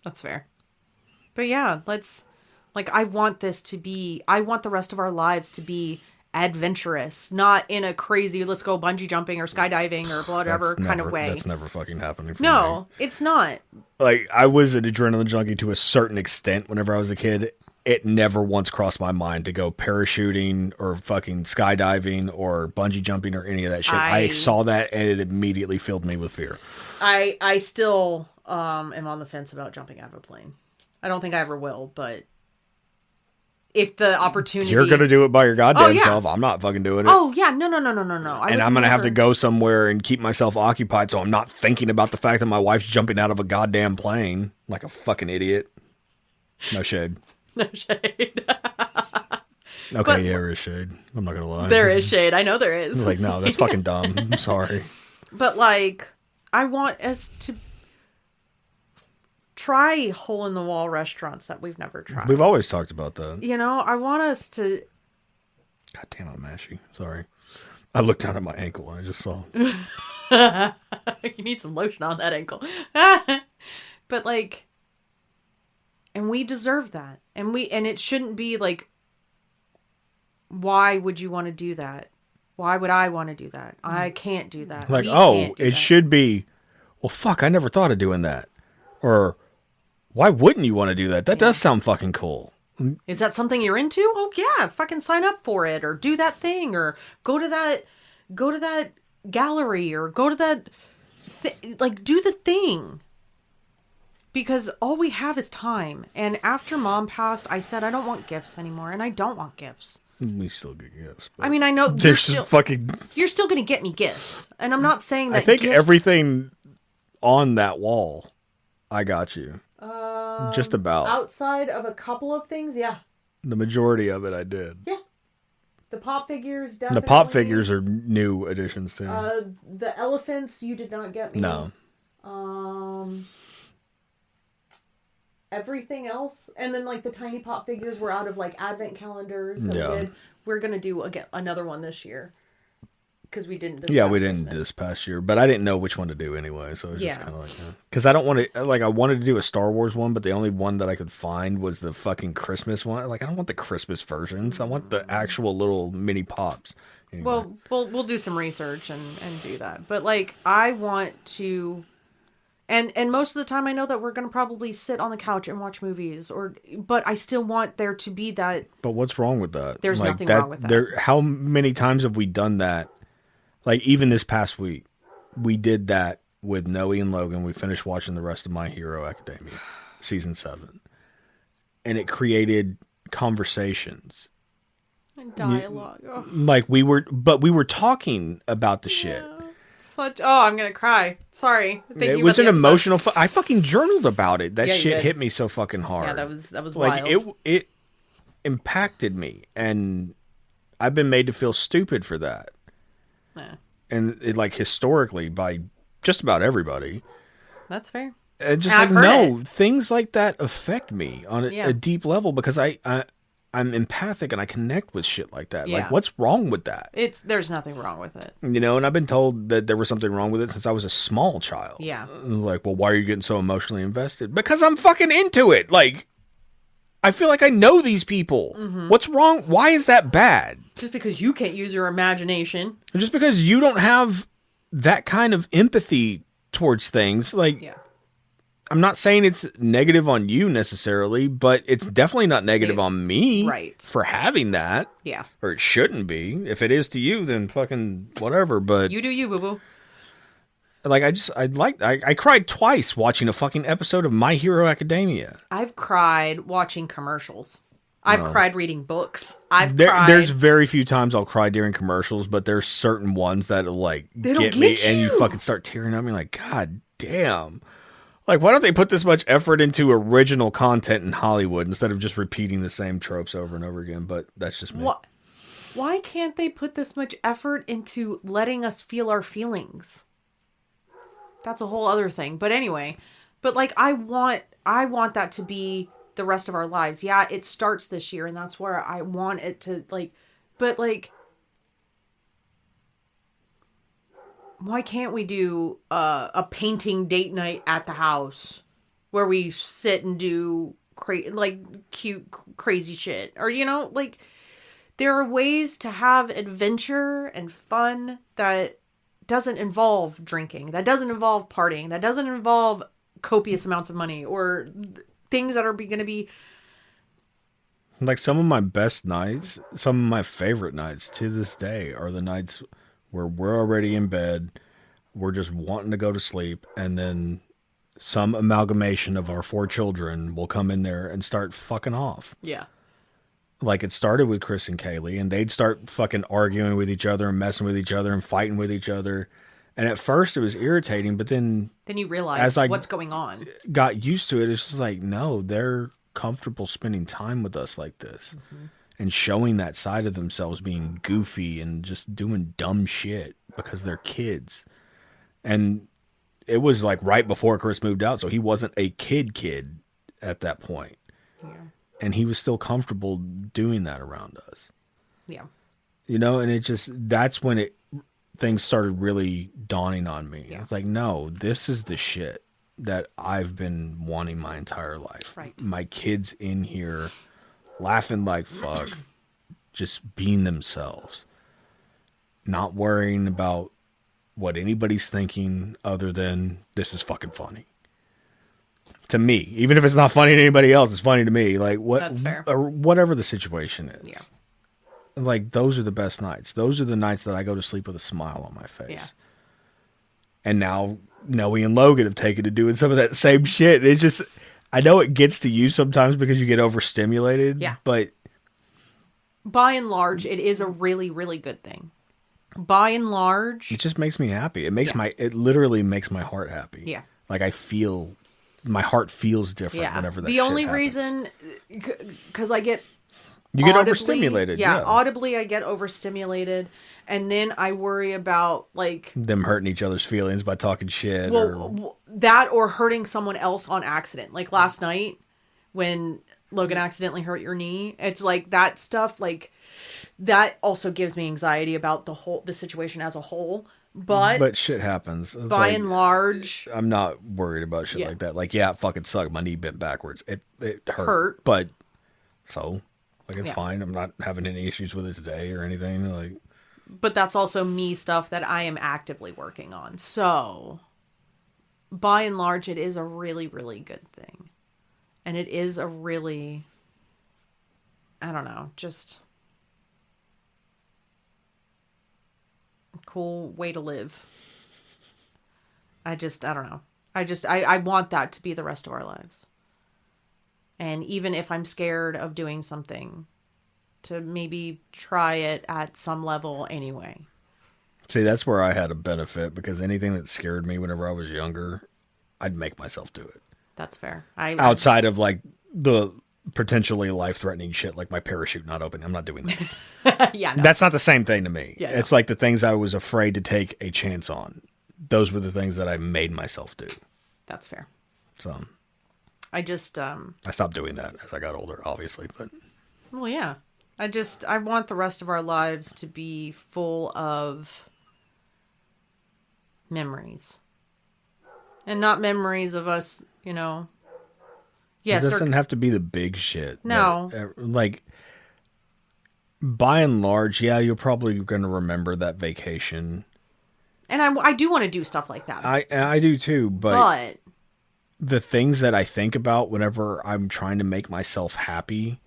That's fair. But yeah, I want I want the rest of our lives to be adventurous, not in a crazy, let's go bungee jumping or skydiving or whatever kind of way. That's never fucking happening for me. No, it's not. Like, I was an adrenaline junkie to a certain extent whenever I was a kid. It never once crossed my mind to go parachuting or fucking skydiving or bungee jumping or any of that shit. I saw that and it immediately filled me with fear. I still am on the fence about jumping out of a plane. I don't think I ever will, but if the opportunity... You're going to do it by your goddamn self. I'm not fucking doing it. Oh, yeah. No. And I'm going to have to go somewhere and keep myself occupied so I'm not thinking about the fact that my wife's jumping out of a goddamn plane like a fucking idiot. No shade. No shade. Okay, but, yeah, there is shade. I'm not going to lie. There is shade. I know there is. Like, no, that's fucking dumb. I'm sorry. But, like, I want us to try hole-in-the-wall restaurants that we've never tried. We've always talked about that. You know, I want us to... God damn, I'm mashy. Sorry. I looked down at my ankle and I just saw... You need some lotion on that ankle. But, like... And we deserve that. And it shouldn't be, like... Why would you want to do that? Why would I want to do that? I can't do that. Like, it should be... Well, fuck, I never thought of doing that. Or... Why wouldn't you want to do that? That does sound fucking cool. Is that something you're into? Oh yeah, fucking sign up for it, or do that thing, or go to that gallery, or go to that, like, do the thing. Because all we have is time. And after Mom passed, I said I don't want gifts anymore, and I don't want gifts. We still get gifts. I mean, I know you're still gonna get me gifts, and I'm not saying that. I think everything on that wall, I got you. Just about. Outside of a couple of things, yeah. The majority of it I did. Yeah. The pop figures, definitely. The pop figures are new additions too. The elephants you did not get me. No. Everything else, and then like the tiny pop figures were out of like advent calendars that we did. We're gonna do another one this year. Because we didn't. We didn't this past year, but I didn't know which one to do anyway, so it was just kind of like, because I don't want to. Like, I wanted to do a Star Wars one, but the only one that I could find was the fucking Christmas one. Like, I don't want the Christmas versions. I want the actual little mini pops. Anyway. Well, we'll do some research and do that. But like, I want to, and most of the time, I know that we're gonna probably sit on the couch and watch movies, but I still want there to be that. But what's wrong with that? There's nothing wrong with that. How many times have we done that? Like, even this past week, we did that with Noe and Logan. We finished watching the rest of My Hero Academia, season 7. And it created conversations. And dialogue. Like, we were talking about the shit. I'm going to cry. Sorry. It was an emotional... I fucking journaled about it. That shit hit me so fucking hard. Yeah, that was like, wild. It impacted me. And I've been made to feel stupid for that. And it, like, historically, by just about everybody. That's fair. It's just I've like, heard no, things like that affect me on Yeah. a deep level because I'm empathic and I connect with shit like that. Yeah. Like, what's wrong with that? There's nothing wrong with it. You know, and I've been told that there was something wrong with it since I was a small child. Yeah. Like, well, why are you getting so emotionally invested? Because I'm fucking into it. Like, I feel like I know these people. What's wrong? Why is that bad? Just because you can't use your imagination. Just because you don't have that kind of empathy towards things. Like, Yeah. I'm not saying it's negative on you necessarily, but it's definitely not negative on me Right. for having that. Yeah. Or it shouldn't be. If it is to you, then fucking whatever. But You do you, boo-boo. like, I cried twice watching a fucking episode of My Hero Academia. I've cried watching commercials. I've cried reading books. Cried. There's very few times I'll cry during commercials, but there's certain ones that like get me, and you fucking start tearing up. You're like, God damn. Like, why don't they put this much effort into original content in Hollywood instead of just repeating the same tropes over and over again? But that's just me. Why can't they put this much effort into letting us feel our feelings? That's a whole other thing. But anyway, like, I want that to be the rest of our lives. Yeah, it starts this year, and that's where I want it to, like, but like, why can't we do a painting date night at the house where we sit and do cute crazy shit? Or, you know, like, there are ways to have adventure and fun that doesn't involve drinking, that doesn't involve partying, that doesn't involve copious amounts of money or things that are going to be like some of my best nights, some of my favorite nights to this day are the nights where we're already in bed, we're just wanting to go to sleep, and then some amalgamation of our 4 children will come in there and start fucking off. Yeah. Like, it started with Chris and Kaylee, and they'd start fucking arguing with each other and messing with each other and fighting with each other. And at first it was irritating, but then you realize what's going on. Got used to it. It's just like, no, they're comfortable spending time with us like this. And showing that side of themselves, being goofy and just doing dumb shit because they're kids. And it was like right before Chris moved out, so he wasn't a kid at that point. Yeah. And he was still comfortable doing that around us. Yeah. You know, and it just, that's when things started really dawning on me. Yeah. It's like, no, this is the shit that I've been wanting my entire life. Right. My kids in here laughing like fuck, just being themselves, not worrying about what anybody's thinking other than this is fucking funny. To me, even if it's not funny to anybody else, it's funny to me. Like, what? That's fair. Or whatever the situation is. Yeah. Like, those are the best nights. Those are the nights that I go to sleep with a smile on my face. Yeah. And now Noe and Logan have taken to doing some of that same shit. It's just, I know it gets to you sometimes because you get overstimulated. Yeah. But by and large, it is a really, really good thing. By and large, it just makes me happy. It makes it literally makes my heart happy. Yeah. Like, my heart feels different whenever that shit happens. The only reason, because I get you get overstimulated. Yeah, audibly I get overstimulated, and then I worry about, like, them hurting each other's feelings by talking shit. That or hurting someone else on accident. Like last night when Logan accidentally hurt your knee. It's like that stuff, like, that also gives me anxiety about the situation as a whole. But shit happens. By and large, I'm not worried about shit like that. Like, yeah, it fucking sucked. My knee bent backwards. It hurt. But so, like, it's fine. I'm not having any issues with it today or anything. Like, but that's also me stuff that I am actively working on. So, by and large, it is a really, really good thing. And it is a really, I don't know, just cool way to live. I don't know. I want that to be the rest of our lives. And even if I'm scared of doing something, to maybe try it at some level anyway. See, that's where I had a benefit, because anything that scared me whenever I was younger, I'd make myself do it. That's fair. Outside of, like, the potentially life-threatening shit, like my parachute not open, I'm not doing that. Yeah, no. That's not the same thing to me. Yeah, it's like the things I was afraid to take a chance on. Those were the things that I made myself do. That's fair. So I just, I stopped doing that as I got older, obviously, but well, yeah. I want the rest of our lives to be full of memories. And not memories of us, you know. Yes, it doesn't have to be the big shit. No. Like, by and large, yeah, you're probably going to remember that vacation. And I do want to do stuff like that. I do too, But the things that I think about whenever I'm trying to make myself happy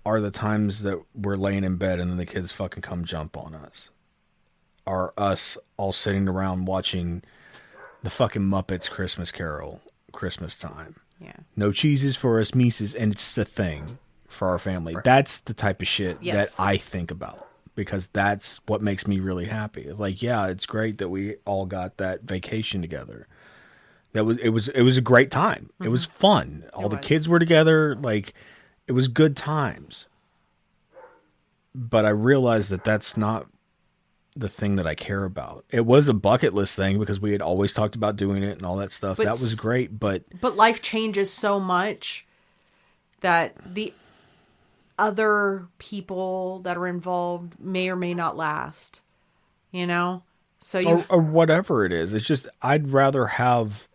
are the times that we're laying in bed and then the kids fucking come jump on us. Are us all sitting around watching the fucking Muppets Christmas Carol, Christmas time. yeah. No cheeses for us Mises, and it's the thing for our family. Right. That's the type of shit Yes. that I think about because that's what makes me really happy. It's like, yeah, it's great that we all got that vacation together. It was a great time. Mm-hmm. It was fun. All the kids were together. Like, it was good times. But I realized that that's not the thing that I care about. It was a bucket list thing because we had always talked about doing it and all that stuff. But that was great, but life changes so much that the other people that are involved may or may not last, you know? So or whatever it is. It's just, I'd rather have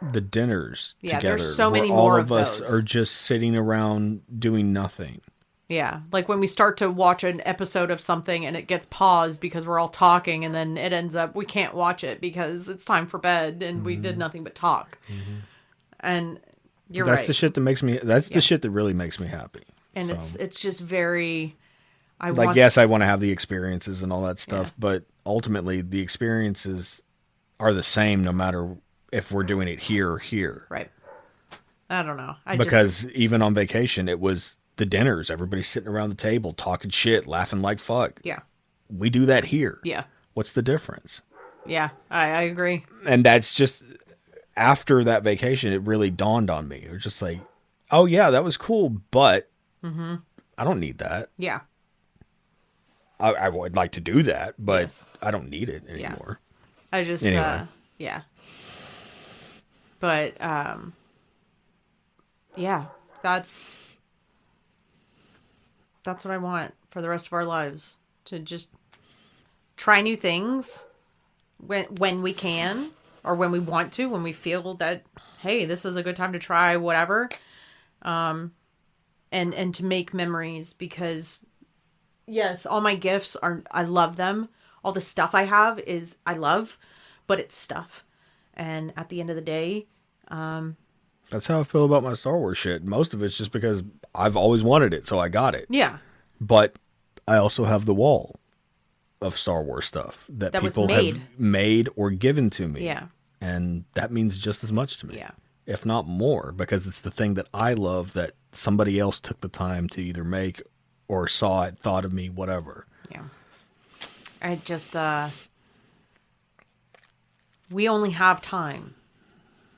the dinners together. There's so many more more of us those. are just sitting around doing nothing. Yeah, like when we start to watch an episode of something and it gets paused because we're all talking, and then it ends up we can't watch it because it's time for bed and we did nothing but talk. Mm-hmm. And you're right. That's the shit that makes me. That's the shit that really makes me happy. And it's just very. Yes, I want to have the experiences and all that stuff, but ultimately the experiences are the same no matter if we're doing it here or here. Right. I don't know. Because even on vacation, it was the dinners, everybody's sitting around the table talking shit, laughing like fuck. Yeah. We do that here. Yeah. What's the difference? Yeah, I agree. And that's just, after that vacation, it really dawned on me. It was just like, oh yeah, that was cool, but I don't need that. Yeah. I would like to do that, but I don't need it anymore. Yeah. I just, anyway. Yeah. But, yeah, that's what I want for the rest of our lives, to just try new things when we can, or when we want to, when we feel that, hey, this is a good time to try whatever. And to make memories, because yes, all my gifts I love them. All the stuff I have I love, but it's stuff. And at the end of the day, that's how I feel about my Star Wars shit. Most of it's just because I've always wanted it, so I got it. Yeah. But I also have the wall of Star Wars stuff that people have made or given to me. Yeah. And that means just as much to me. Yeah. If not more, because it's the thing that I love that somebody else took the time to either make or saw it, thought of me, whatever. Yeah. I just, we only have time.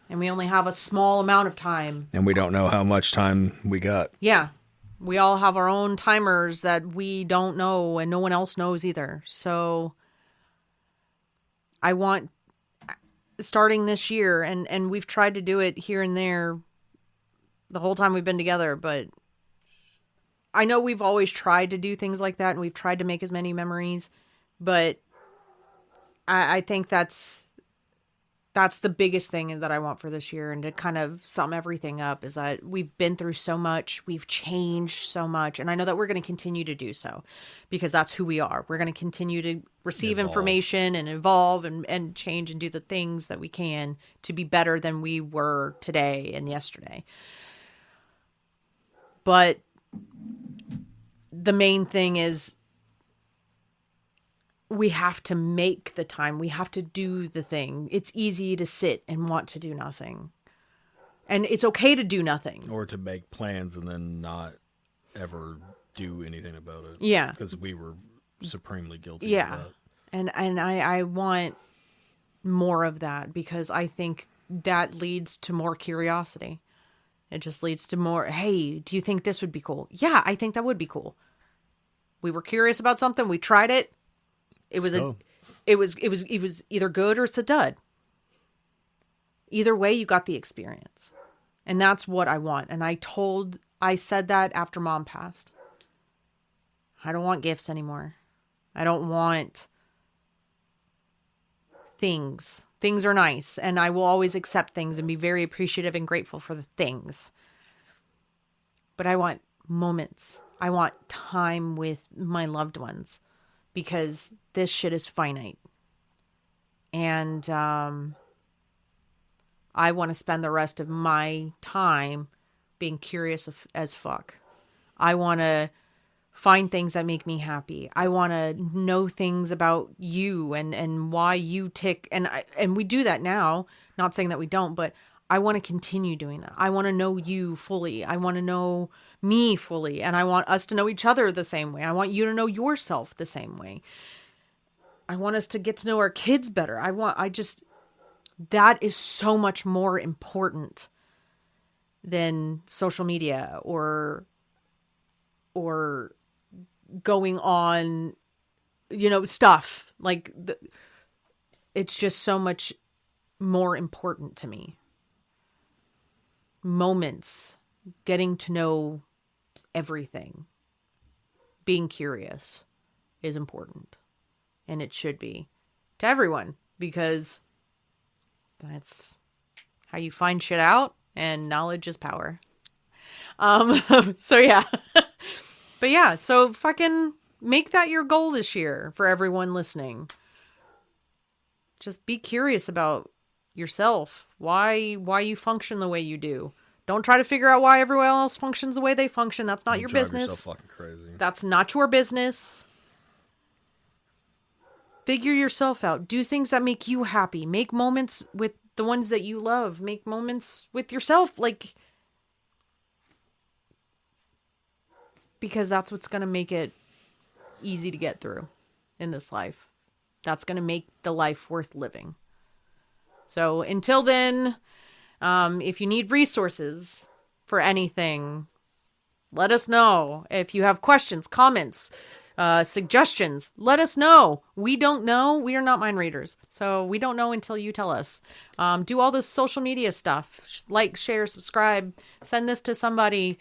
And we only have a small amount of time. And we don't know how much time we got. Yeah. We all have our own timers that we don't know and no one else knows either. So I want, starting this year, and we've tried to do it here and there the whole time we've been together, but I know we've always tried to do things like that, and we've tried to make as many memories, but I think that's the biggest thing that I want for this year. And to kind of sum everything up is that we've been through so much, we've changed so much, and I know that we're going to continue to do so because that's who we are. We're going to continue to receive information and evolve and change and do the things that we can to be better than we were today and yesterday. But the main thing is we have to make the time. We have to do the thing. It's easy to sit and want to do nothing. And it's okay to do nothing. Or to make plans and then not ever do anything about it. Yeah. Because we were supremely guilty of that. And I want more of that, because I think that leads to more curiosity. It just leads to more, hey, do you think this would be cool? Yeah, I think that would be cool. We were curious about something. We tried it. It was either good or it's a dud. Either way, you got the experience. And that's what I want. And I said that after Mom passed. I don't want gifts anymore. I don't want things. Things are nice, and I will always accept things and be very appreciative and grateful for the things. But I want moments. I want time with my loved ones, because this shit is finite. And I want to spend the rest of my time being curious as fuck. I want to find things that make me happy. I want to know things about you and why you tick. And we do that now. Not saying that we don't, but I want to continue doing that. I want to know you fully. I want to know me fully. And I want us to know each other the same way. I want you to know yourself the same way. I want us to get to know our kids better. That is so much more important than social media or going on, stuff like it's just so much more important to me. Moments, getting to know everything, being curious is important, and it should be to everyone, because that's how you find shit out, and knowledge is power. So yeah. But yeah, so fucking make that your goal this year for everyone listening. Just be curious about yourself, why you function the way you do. Don't try to figure out why everyone else functions the way they function. That's not your business. Yourself fucking crazy. That's not your business. Figure yourself out. Do things that make you happy. Make moments with the ones that you love. Make moments with yourself, because that's what's going to make it easy to get through in this life. That's going to make the life worth living. So until then, if you need resources for anything, let us know. If you have questions, comments, suggestions, let us know. We don't know. We are not mind readers. So we don't know until you tell us. Do all this social media stuff. Like, share, subscribe, send this to somebody.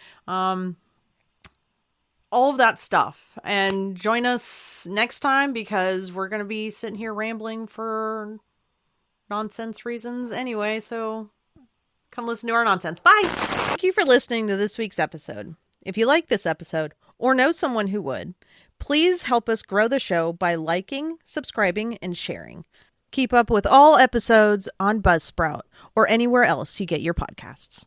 All of that stuff. And join us next time, because we're going to be sitting here rambling for nonsense reasons anyway. So come listen to our nonsense. Bye. Thank you for listening to this week's episode. If you like this episode or know someone who would, please help us grow the show by liking, subscribing, and sharing. Keep up with all episodes on Buzzsprout or anywhere else you get your podcasts.